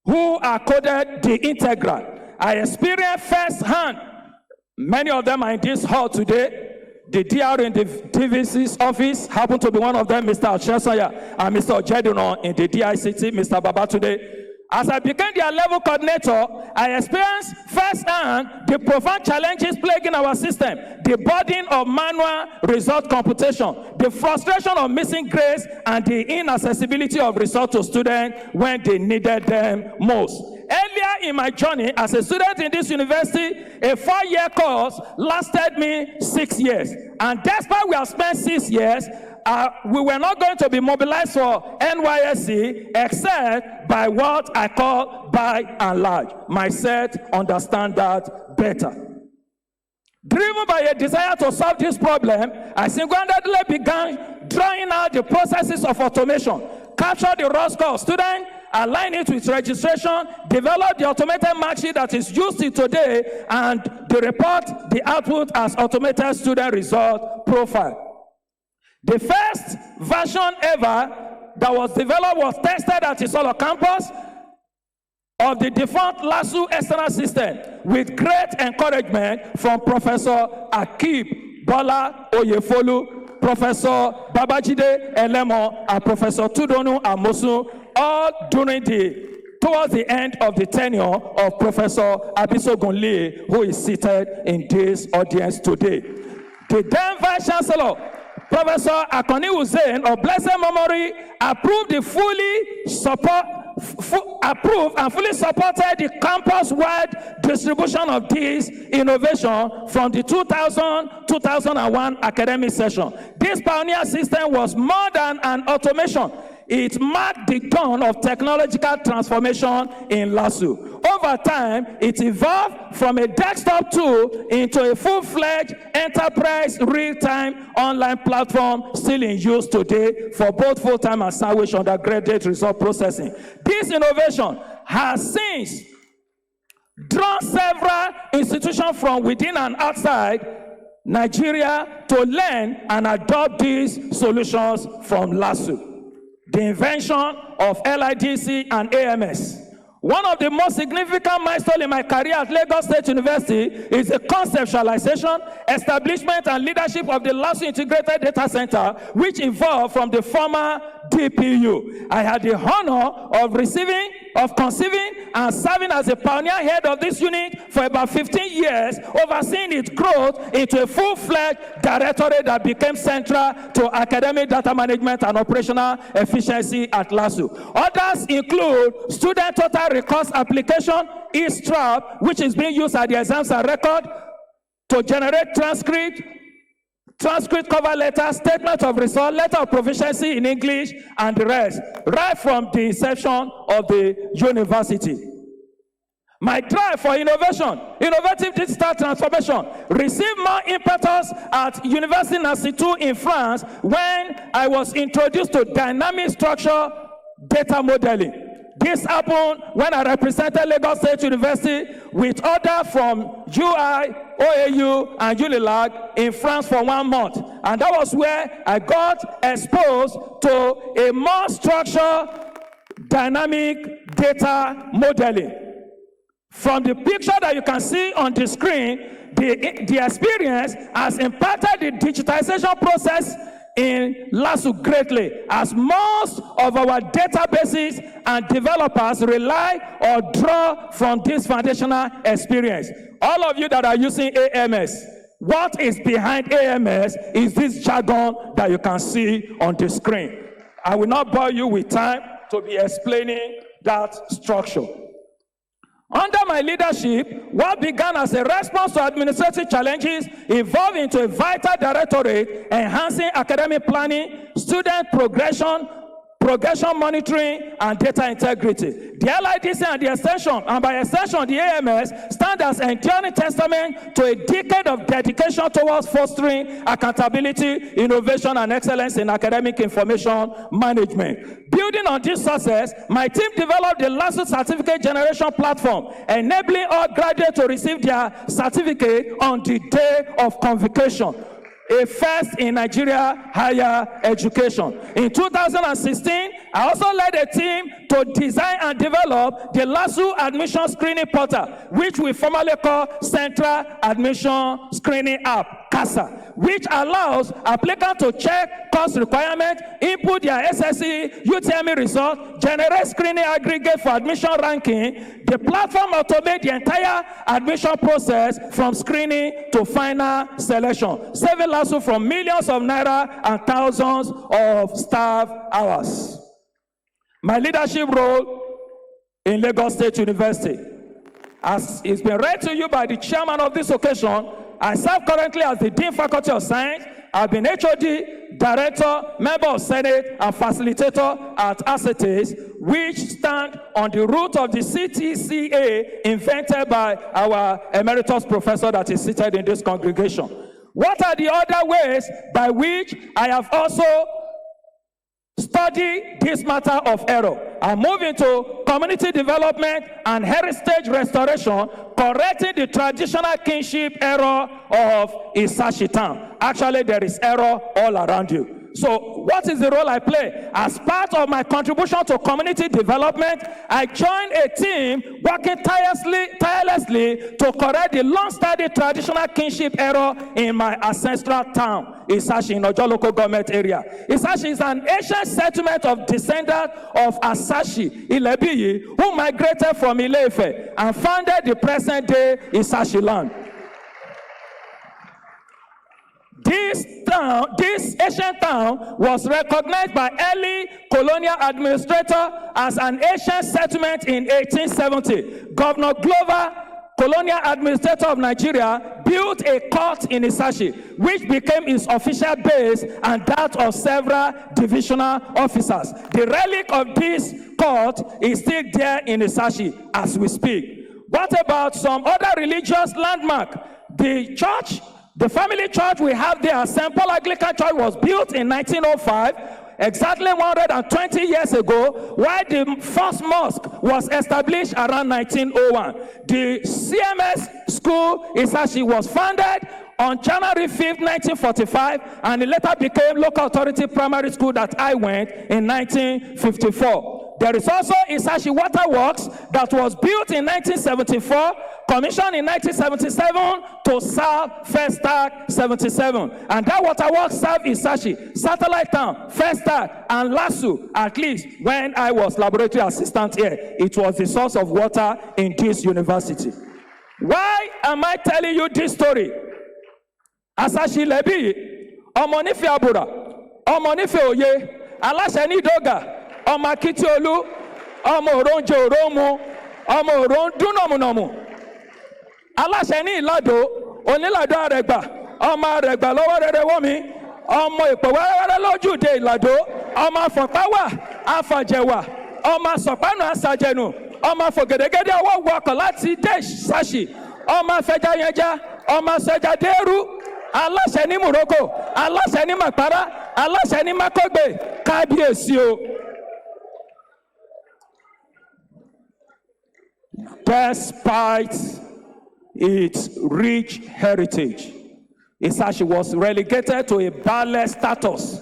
who are coded the integral. I experienced firsthand, many of them are in this hall today. The DR in the DVC's office happened to be one of them, Mr. Chesaya, and Mr. Ojedino in the DICT, Mr. Baba today. As I became their level coordinator, I experienced firsthand the profound challenges plaguing our system, the burden of manual result computation, the frustration of missing grades, and the inaccessibility of results to students when they needed them most. Earlier in my journey as a student in this university, a 4-year course lasted me 6 years. And despite we have spent 6 years, we were not going to be mobilized for NYSC except by what I call by and large. Myself understand that better. Driven by a desire to solve this problem, I single-handedly began drawing out the processes of automation, capture the raw score of students, align it with registration, develop the automated mark sheet that is used today, and the report, the output as automated student result profile. The first version ever that was developed was tested at Isolo campus of the defunct LASU external system with great encouragement from Professor Akib Bola Oyefolu, Professor Babajide Elemo, and Professor Tudonu Amosu, all towards the end of the tenure of Professor Abisogunle, who is seated in this audience today. The then Vice Chancellor, Professor Akoni Hussein of blessed memory, approved and fully supported the campus-wide distribution of this innovation from the 2000-2001 academic session. This pioneer system was more than an automation. It marked the dawn of technological transformation in LASU. Over time, it evolved from a desktop tool into a full-fledged enterprise real-time online platform still in use today for both full-time and sandwich undergraduate result processing. This innovation has since drawn several institutions from within and outside Nigeria to learn and adopt these solutions from LASU. The invention of LIDC and AMS. One of the most significant milestones in my career at Lagos State University is the conceptualization, establishment, and leadership of the LASU Integrated Data Center, which evolved from the former DPU. I had the honor of conceiving and serving as a pioneer head of this unit for about 15 years, overseeing its growth into a full-fledged directorate that became central to academic data management and operational efficiency at LASU. Others include student total records application, eStrap, which is being used at the exams and record to generate transcript cover letter, statement of result, letter of proficiency in English, and the rest, right from the inception of the university. My drive for innovation, innovative digital transformation, received more impetus at University Nancy II in France when I was introduced to dynamic structure data modeling. This happened when I represented Lagos State University with others from UI, OAU, and UNILAG in France for 1 month. And that was where I got exposed to a more structured, dynamic data modeling. From the picture that you can see on the screen, the experience has impacted the digitization process in LASU greatly, as most of our databases and developers rely or draw from this foundational experience. All of you that are using AMS, what is behind AMS is this jargon that you can see on the screen. I will not bore you with time to be explaining that structure. Under my leadership, what began as a response to administrative challenges evolved into a vital directorate enhancing academic planning, student progression monitoring, and data integrity. The LIDC and the extension, and by extension the AMS, stand as enduring testament to a decade of dedication towards fostering accountability, innovation, and excellence in academic information management. Building on this success, my team developed the LASU Certificate Generation Platform, enabling all graduates to receive their certificate on the day of convocation. A first in Nigeria higher education. In 2016, I also led a team to design and develop the LASU Admission Screening Portal, which we formerly call Central Admission Screening App, CASA, which allows applicants to check course requirements, input their SSE, UTME results, generate screening aggregate for admission ranking. The platform automates the entire admission process from screening to final selection, saving LASU from millions of naira and thousands of staff hours. My leadership role in Lagos State University, as it's been read to you by the chairman of this occasion, I serve currently as the Dean Faculty of Science. I've been HOD, Director, Member of Senate, and Facilitator at ACETES, which stand on the root of the CTCA invented by our emeritus professor that is seated in this congregation. What are the other ways by which I have also studied this matter of error? I move into community development and heritage restoration, correcting the traditional kinship error of Isashi town. Actually, there is error all around you. So what is the role I play? As part of my contribution to community development, I joined a team working tirelessly to correct the long-standing traditional kinship error in my ancestral town, Isashi, in Ojo local government area. Isashi is an ancient settlement of descendants of Asashi, Ilebiyi, who migrated from Ile-Ife and founded the present-day Isashi land. This ancient town was recognized by early colonial administrator as an ancient settlement in 1870. Governor Glover, colonial administrator of Nigeria, built a court in Isashi, which became his official base and that of several divisional officers. The relic of this court is still there in Isashi as we speak. What about some other religious landmark? The family church we have there, St. Paul Anglican Church, was built in 1905, exactly 120 years ago, while the first mosque was established around 1901. The CMS school Isashi was founded on January 5th, 1945, and it later became local authority primary school that I went in 1954. There is also Isashi Waterworks that was built in 1974, commissioned in 1977 to serve Festac 77. And that waterworks served Isashi, Satellite Town, Festac, and Lasu, at least when I was laboratory assistant here. It was the source of water in this university. Why am I telling you this story? Asashi Lebi, Omonife Abura, Omonife Oye, Alashani Doga, Ọmọ Akitiolu, ọmọ Oronjo Oromu, ọmọ Orondunnomunomu. Aláṣẹ ní Ìlàdó, Onílàdó Àrẹ̀gbà, ọmọ Àrẹ̀gbà lọ́wọ́ rere wọ́mi, ọmọ Ìpò wẹ́rẹ́wẹ́rẹ́ lójúde Ìlàdó, ọmọ Afọ̀páwà, Afàjẹ̀wà, ọmọ Sọ̀pánù Asàjẹ̀nù, ọmọ Fògèdègèdè ọwọ́ wọkọ̀ láti dé Ìsáṣì, ọmọ Afẹjayẹnjá, ọmọ Sẹjadérú, aláṣẹ ní Mùrókò, aláṣẹ ní Màpárá, aláṣẹ ní Mákọ́gbè, kábíyèsí o. Despite its rich heritage, Isashi was relegated to a barless status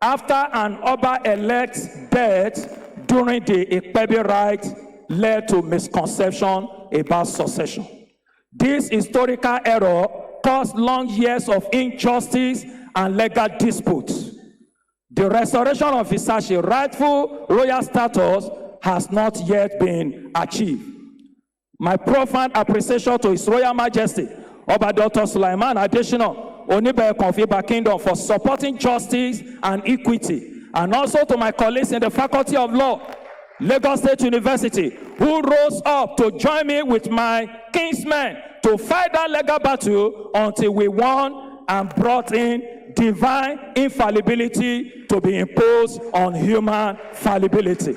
after an Oba-elect's death during the Ikpebi rite led to misconception about succession. This historical error caused long years of injustice and legal disputes. The restoration of Isashi's rightful royal status has not yet been achieved. My profound appreciation to His Royal Majesty, Oba Dr. Sulaiman Adesina, Onibe Konfiba Kingdom, for supporting justice and equity, and also to my colleagues in the Faculty of Law, Lagos State University, who rose up to join me with my kinsmen to fight that legal battle until we won and brought in divine infallibility to be imposed on human fallibility.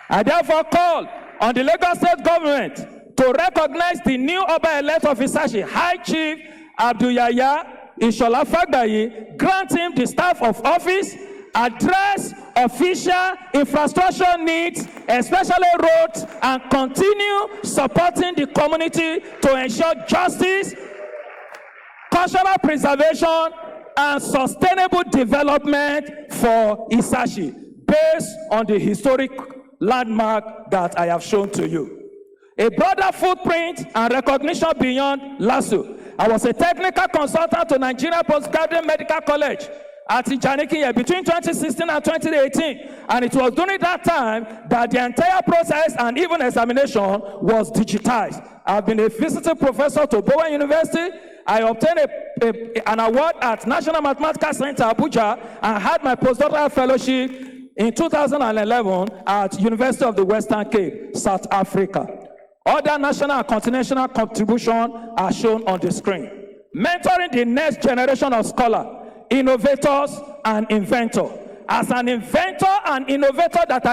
I therefore call on the Lagos State government to recognize the new Oba-elect of Isashi, High Chief Abdul-Yahya Ishola Fagbayi, grant him the staff of office, address official infrastructure needs, especially roads, and continue supporting the community to ensure justice, cultural preservation, and sustainable development for Isashi, based on the historic landmark that I have shown to you. A broader footprint and recognition beyond LASU. I was a technical consultant to Nigeria Postgraduate Medical College at Ijaniki between 2016 and 2018, and it was during that time that the entire process and even examination was digitized. I've been a visiting professor to Bowen University. I obtained an award at National Mathematical Center, Abuja, and had my postdoctoral fellowship in 2011 at University of the Western Cape, South Africa. Other national and continental contributions are shown on the screen. Mentoring the next generation of scholars, innovators, and inventors. As an inventor and innovator that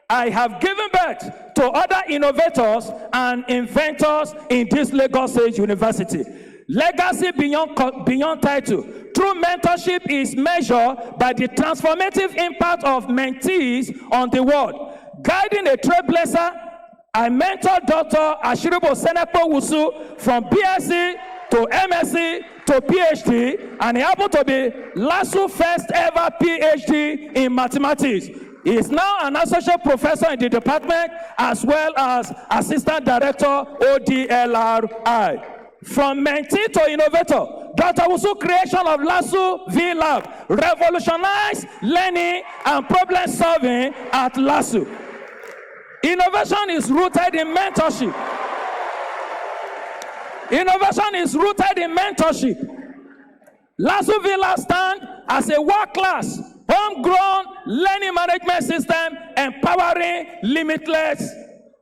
I have given birth to other innovators and inventors in this Lagos State University. Legacy beyond title. True mentorship is measured by the transformative impact of mentees on the world. Guiding a trailblazer, I mentored Dr. Ashiribo Senepo Wusu from BSc to MSc to PhD, and he happened to be LASU's first ever PhD in mathematics. He is now an associate professor in the department as well as assistant director ODLRI. From mentee to innovator, Dr. Wusu's creation of LASU V-Lab revolutionized learning and problem solving at LASU. Innovation is rooted in mentorship. Innovation is rooted in mentorship. LASU V-Lab stands as a world-class, homegrown learning management system empowering limitless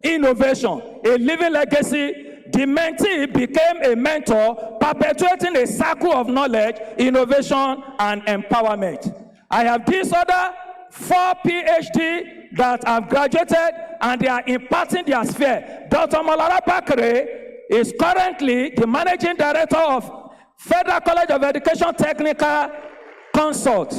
innovation, a living legacy. The mentee became a mentor, perpetuating a circle of knowledge, innovation, and empowerment. I have these other 4 PhD that have graduated, and they are imparting their sphere. Dr. Molara Bakre is currently the managing director of Federal College of Education Technical Consult.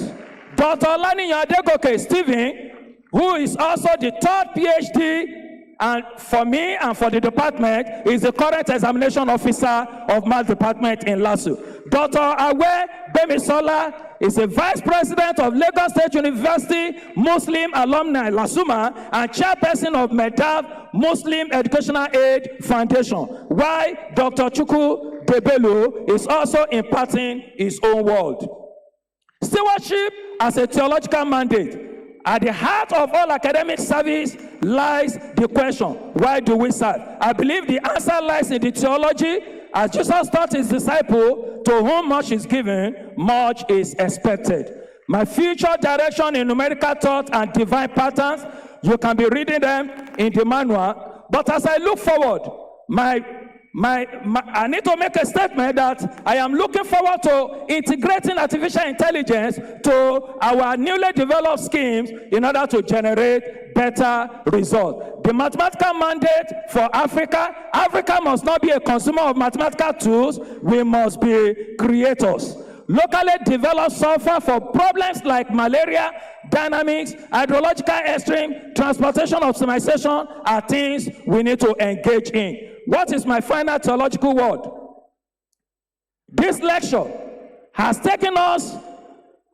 Dr. Lani Yadegoke Stephen, who is also the 3rd PhD, and for me and for the department, is the current examination officer of math department in LASU. Dr. Awe Bemisola is a vice president of Lagos State University Muslim Alumni Lasuma and chairperson of MEDAV Muslim Educational Aid Foundation, while Dr. Chukwu Debelu is also imparting his own word. Stewardship as a theological mandate. At the heart of all academic service lies the question, why do we serve? I believe the answer lies in the theology. As Jesus taught his disciple, to whom much is given, much is expected. My future direction in numerical thought and divine patterns, you can be reading them in the manual. But as I look forward, I need to make a statement that I am looking forward to integrating artificial intelligence to our newly developed schemes in order to generate better results. The mathematical mandate for Africa, Africa must not be a consumer of mathematical tools, we must be creators. Locally developed software for problems like malaria, dynamics, hydrological extreme, transportation optimization are things we need to engage in. What is my final theological word? This lecture has taken us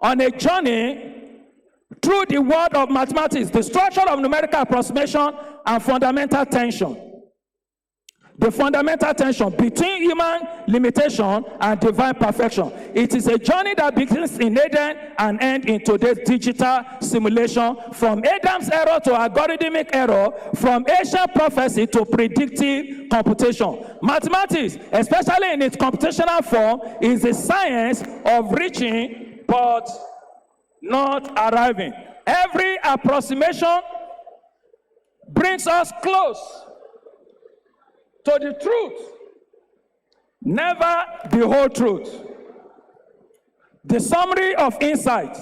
on a journey through the world of mathematics, the structure of numerical approximation and fundamental tension. The fundamental tension between human limitation and divine perfection. It is a journey that begins in Eden and ends in today's digital simulation, from Adam's error to algorithmic error, from ancient prophecy to predictive computation. Mathematics, especially in its computational form, is the science of reaching but not arriving. Every approximation brings us close to the truth, never the whole truth. The summary of insight.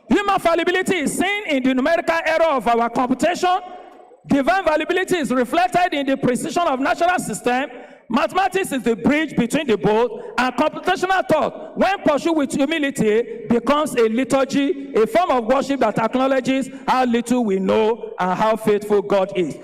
Human fallibility is seen in the numerical error of our computation. Divine fallibility is reflected in the precision of natural system. Mathematics is the bridge between the both, and computational thought, when pursued with humility, becomes a liturgy, a form of worship that acknowledges how little we know and how faithful God is.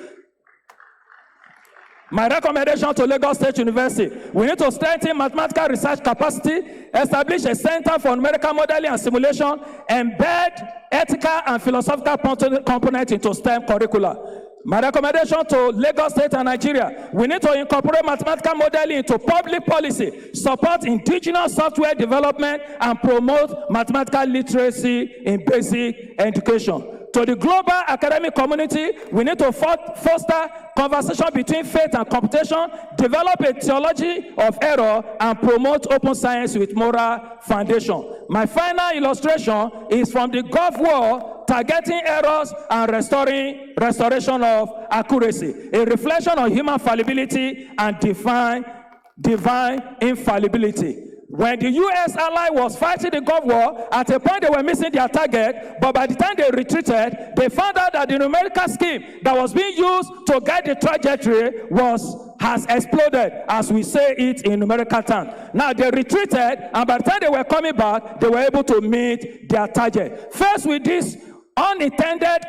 My recommendation to Lagos State University, we need to strengthen mathematical research capacity, establish a center for numerical modeling and simulation, embed ethical and philosophical component into STEM curricula. My recommendation to Lagos State and Nigeria, we need to incorporate mathematical modeling into public policy, support indigenous software development, and promote mathematical literacy in basic education. To the global academic community, we need to foster conversation between faith and computation, develop a theology of error, and promote open science with moral foundation. My final illustration is from the Gulf War, targeting errors and restoration of accuracy, a reflection on human fallibility and divine infallibility. When the U.S. ally was fighting the Gulf War, at a point they were missing their target, but by the time they retreated, they found out that the numerical scheme that was being used to guide the trajectory has exploded, as we say it in numerical terms. Now they retreated, and by the time they were coming back, they were able to meet their target. First with this unintended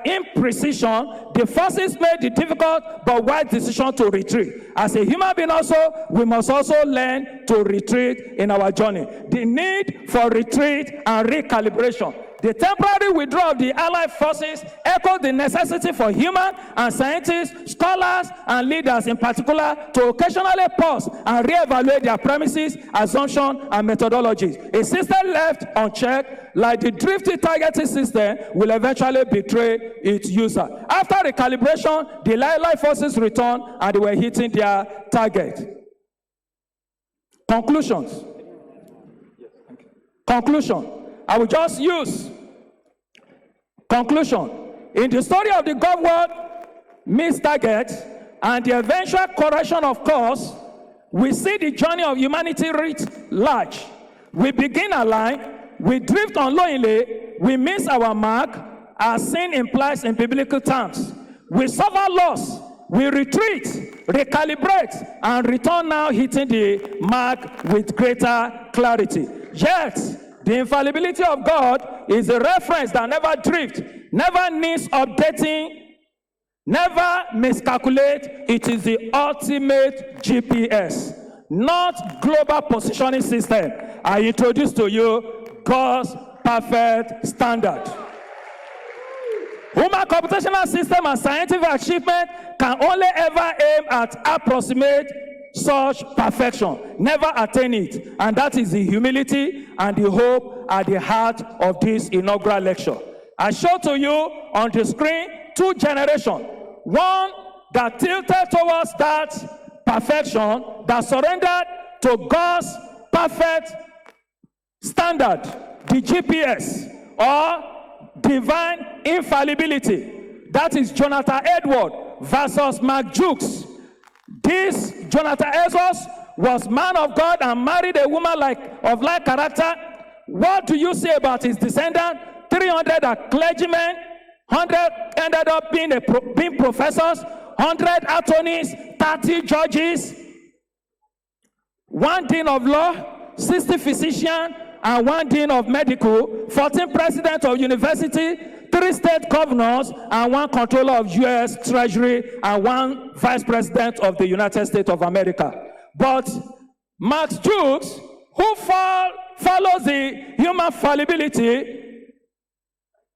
imprecision, the forces made the difficult but wise decision to retreat. As a human being also, we must also learn to retreat in our journey. The need for retreat and recalibration. The temporary withdrawal of the Allied forces echoes the necessity for human and scientists, scholars, and leaders in particular to occasionally pause and reevaluate their premises, assumptions, and methodologies. A system left unchecked, like the drifty targeting system, will eventually betray its user. After recalibration, the Allied forces returned and they were hitting their target. Conclusions. Conclusion. I will just use conclusion. In the story of the God word missed target and the eventual correction of course, we see the journey of humanity writ large. We begin aligned, we drift unknowingly, we miss our mark, as sin implies in biblical terms. We suffer loss, we retreat, recalibrate, and return now hitting the mark with greater clarity. Yet, the infallibility of God is a reference that never drifts, never needs updating, never miscalculate. It is the ultimate GPS, not global positioning system. I introduce to you God's perfect standard. Human computational system and scientific achievement can only ever aim at approximate such perfection, never attain it. And that is the humility and the hope at the heart of this inaugural lecture. I show to you on the screen two generations. One that tilted towards that perfection, that surrendered to God's perfect standard, the GPS, or divine infallibility. That is Jonathan Edwards versus Mark Jukes. This Jonathan Edwards was man of God and married a woman of like character. What do you say about his descendant? 300 are clergymen, 100 ended up being professors, 100 attorneys, 30 judges, 1 dean of law, 60 physicians, and 1 dean of medical, 14 presidents of university, 3 state governors, and 1 controller of U.S. Treasury, and 1 vice president of the United States of America. But Max Jukes, who follows the human fallibility,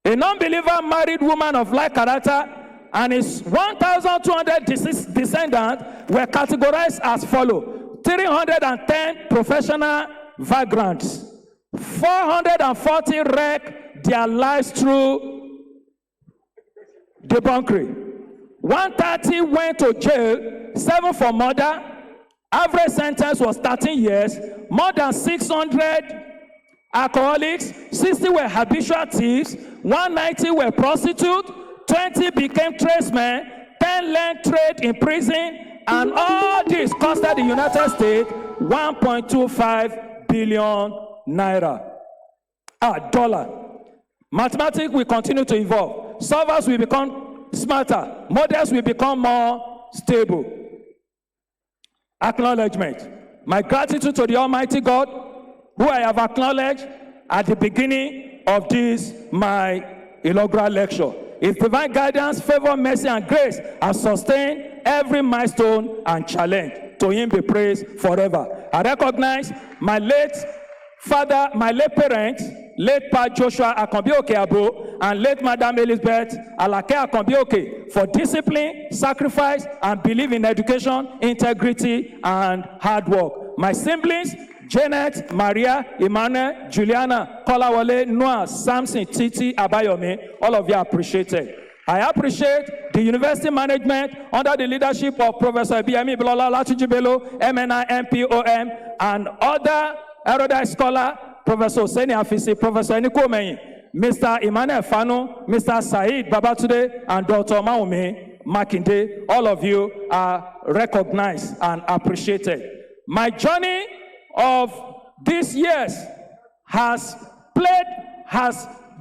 a non-believer married woman of like character, and his 1,200 descendants were categorized as follows: 310 professional vagrants, 440 wrecked their lives through debunkery, 130 went to jail, 7 for murder. Average sentence was 13 years. More than 600 alcoholics, 60 were habitual thieves, 190 were prostitutes, 20 became tradesmen, 10 learned trade in prison, and all this costed the United States 1.25 billion naira. Dollar. Mathematics will continue to evolve. Solvers will become smarter. Models will become more stable. Acknowledgement. My gratitude to the Almighty God, who I have acknowledged at the beginning of this, my inaugural lecture. His divine guidance, favor, mercy, and grace have sustained every milestone and challenge. To him be praised forever. I recognize my late father, my late parents, late Pa Joshua Akanbi Okeabo, and late Madam Elizabeth Alake Akanbi for discipline, sacrifice, and belief in education, integrity, and hard work. My siblings, Janet, Maria, Emmanuel, Juliana, Kolawole, Noah, Samson, Titi, Abayomi, all of you are appreciated. I appreciate the university management under the leadership of Professor Biami Bilola Latujibelo, MNI, MPOM, and other erudite scholar, Professor Seni Afisi, Professor Nikomeyi, Mr. Emmanuel Fano, Mr. Said Babatude, and Dr. Maumi Makinde. All of you are recognized and appreciated. My journey of these years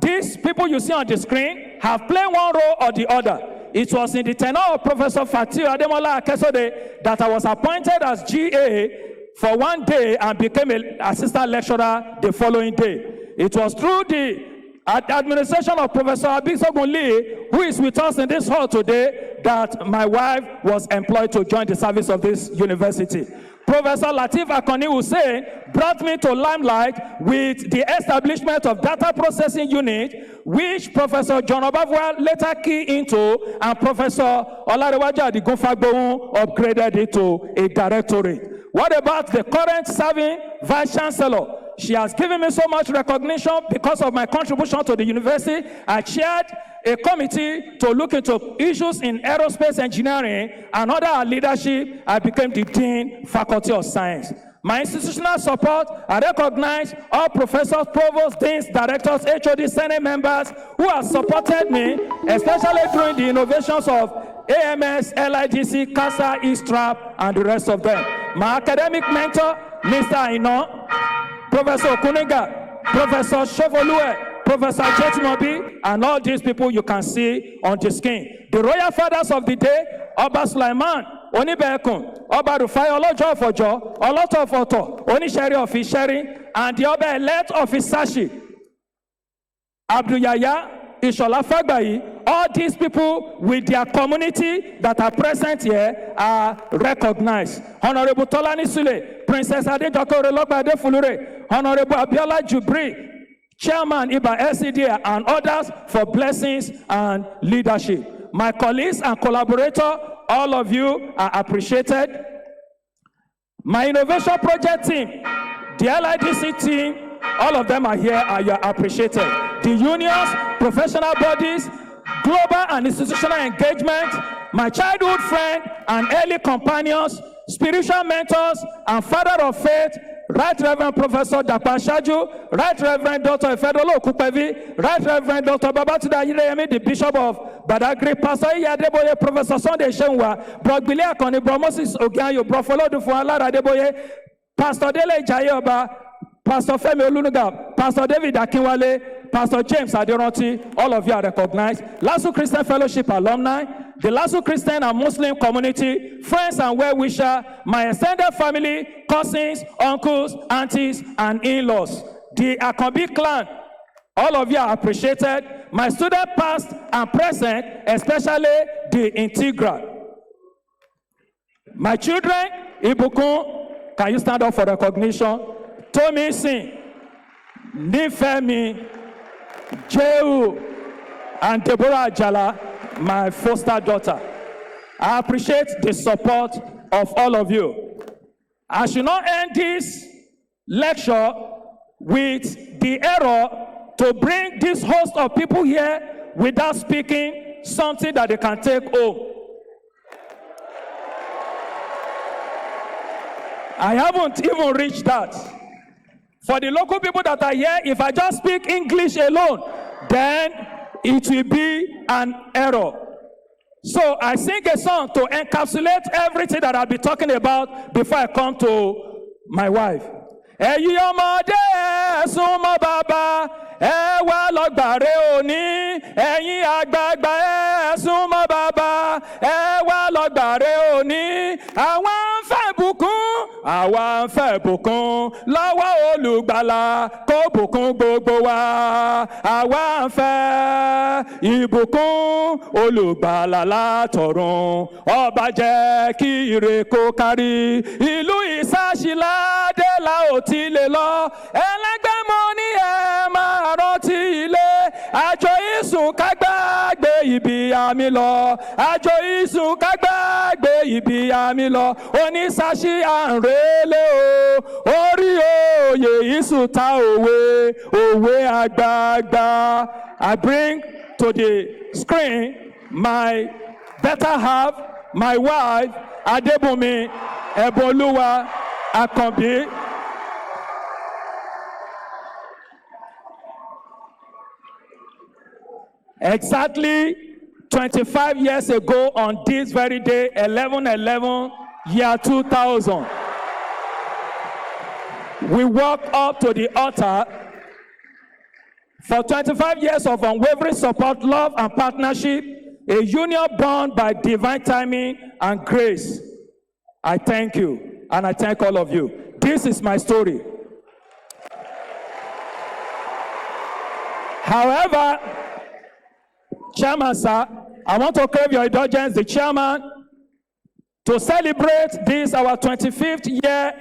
these people you see on the screen have played one role or the other. It was in the tenure of Professor Fatiu Ademola Akesode that I was appointed as GA for 1 day and became an assistant lecturer the following day. It was through the at the administration of Professor Abisogun Lee, who is with us in this hall today, that my wife was employed to join the service of this university. Professor Lateef Akanbi Hussein brought me to limelight with the establishment of data processing unit, which Professor John Obafua later keyed into, and Professor Olarewaju Adigunfagbohun upgraded it to a directorate. What about the current serving Vice Chancellor? She has given me so much recognition because of my contribution to the university. I chaired a committee to look into issues in aerospace engineering, and under her leadership, I became the Dean, Faculty of Science. My institutional support, I recognize all professors, provosts, deans, directors, HOD, Senate members who have supported me, especially during the innovations of AMS, LIDC, CASA, ESTRAP, and the rest of them. My academic mentor, Mr. Ino, Professor Okuniga, Professor Shovolue, Professor Jetimobi, and all these people you can see on the screen. The royal fathers of the day, Oba Sulaiman, Onibekun, Oba Rufai Olojo of Ojo, Oloto of Oto, Onisheri of Isheri, and the Oba elect of Isashi, Abdul Yaya, Ishola Fagbayi. All these people with their community that are present here are recognized. Honorable Tolani Sule, Princess Adejoke Orelokpa Adefulure, Honorable Abiola Jubri, Chairman Iba LCDA, and others for blessings and leadership. My colleagues and collaborators, all of you are appreciated. My innovation project team, the LIDC team, all of them are here and you are appreciated. The unions, professional bodies, global and institutional engagement, my childhood friend and early companions, spiritual mentors and father of faith, Right Reverend Professor Dapa Shaju, Right Reverend Dr. Efedolo Okupevi, Right Reverend Dr. Babatuda Yireyemi, the Bishop of Badagry, Pastor Iyadeboye, Professor Sunday Shenwa, Brogbile Akoni, Bro Moses Ogianyo, Bro Folodu Fualara Adeboye, Pastor Dele Jayoba, Pastor Femi Olunuga, Pastor David Akinwale, Pastor James Aderanti, all of you are recognized. Lasso Christian Fellowship alumni, the Lasso Christian and Muslim community, friends and well-wishers, my extended family, cousins, uncles, aunties, and in-laws. The Akanbi clan, all of you are appreciated. My student past and present, especially the Integral. My children, Ibukun, can you stand up for recognition? Tomi Singh, Nifemi, Jehu, and Deborah Ajala, my foster daughter. I appreciate the support of all of you. I should not end this lecture with the error to bring this host of people here without speaking something that they can take home. I haven't even reached that. For the local people that are here, if I just speak English alone, then it will be an error. So I sing a song to encapsulate everything that I'll be talking about before I come to my wife. Ẹ̀yin ọmọdé ẹ súnmọ́ bàbá, ẹ wá lọ gbàre òní. Ẹ̀yin àgbààgbà ẹ súnmọ́ bàbá, ẹ wá lọ gbàre òní. Àwa ń fẹ́ bùkún, àwa ń fẹ́ bùkún lọ́wọ́ olùgbàlà kó bùkún gbogbo wa. Àwa ń fẹ́ ìbùkún olùgbàlà látọ̀run. Ọba jẹ́ kí ire kó kárí. Ìlú Ìsáṣìládé la ò ti lè lọ. Ẹlẹ́gbẹ́ mo ní ẹ máa rántí ilé. Àjò ìsùn ká gbàgbé ibi àmì lọ. Àjò ìsùn ká gbàgbé ibi àmì lọ. Oníṣàṣì à ń relé o. Orí oyè ìsùn ta òwe. Òwe àgbààgbà. I bring to the screen my better half, my wife, Adebumi Eboluwa Akanbi. Exactly 25 years ago on this very day, 11/11, year 2000, we walked up to the altar for 25 years of unwavering support, love, and partnership, a union bound by divine timing and grace. I thank you, and I thank all of you. This is my story. However, Chairman, sir, I want to crave your indulgence, the chairman, to celebrate this, our 25th year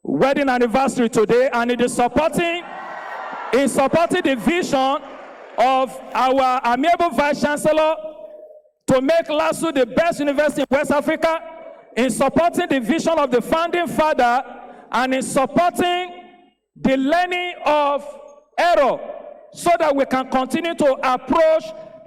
wedding anniversary today, and it is supporting the vision of our amiable Vice Chancellor to make LASU the best university in West Africa, in supporting the vision of the founding father, and in supporting the learning of error so that we can continue to approach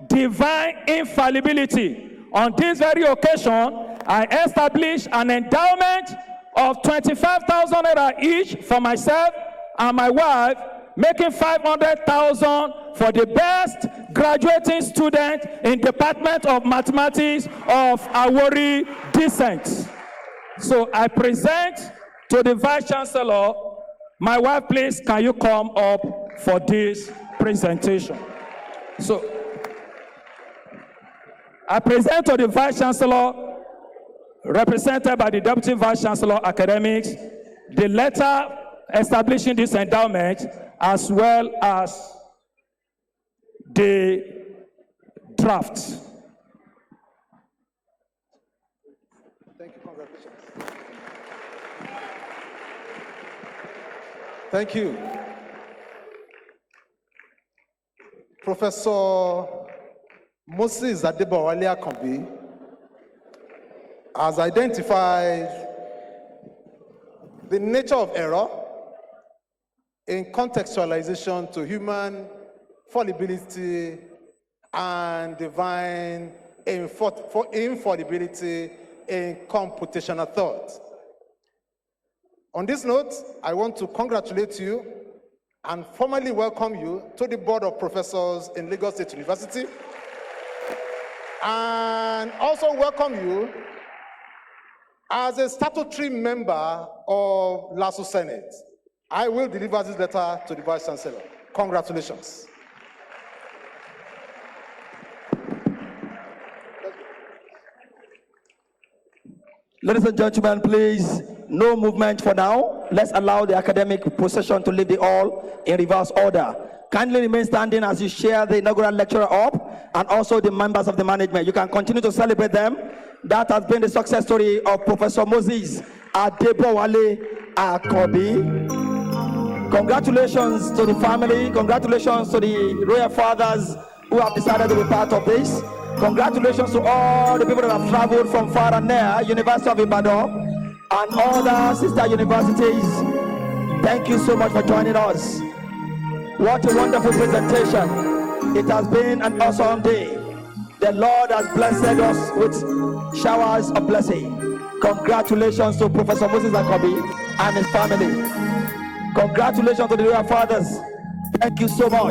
divine infallibility. On this very occasion, I established an endowment of 25,000 naira each for myself and my wife, making 500,000 for the best graduating student in Department of Mathematics of Awori descent. So I present to the Vice Chancellor. My wife, please, can you come up for this presentation? So I present to the Vice Chancellor, represented by the Deputy Vice Chancellor Academics, the letter establishing this endowment, as well as the draft.
Thank you, congratulations. Thank you. Professor Moses Akanbi has identified the nature of error in contextualization to human fallibility and divine infallibility in computational thought. On this note, I want to congratulate you and formally welcome you to the Board of Professors in Lagos State University, and also welcome you as a statutory member of LASU Senate. I will deliver this letter to the Vice Chancellor. Congratulations.
Ladies and gentlemen, please, no movement for now. Let's allow the academic procession to lead the hall in reverse order. Kindly remain standing as you share the inaugural lecturer up, and also the members of the management. You can continue to celebrate them. That has been the success story of Professor Moses Akanbi. Congratulations to the family. Congratulations to the royal fathers who have decided to be part of this. Congratulations to all the people that have traveled from far and near, University of Ibadan and other sister universities. Thank you so much for joining us. What a wonderful presentation. It has been an awesome day. The Lord has blessed us with showers of blessing. Congratulations to Professor Moses Akanbi and his family. Congratulations to the royal fathers. Thank you so much.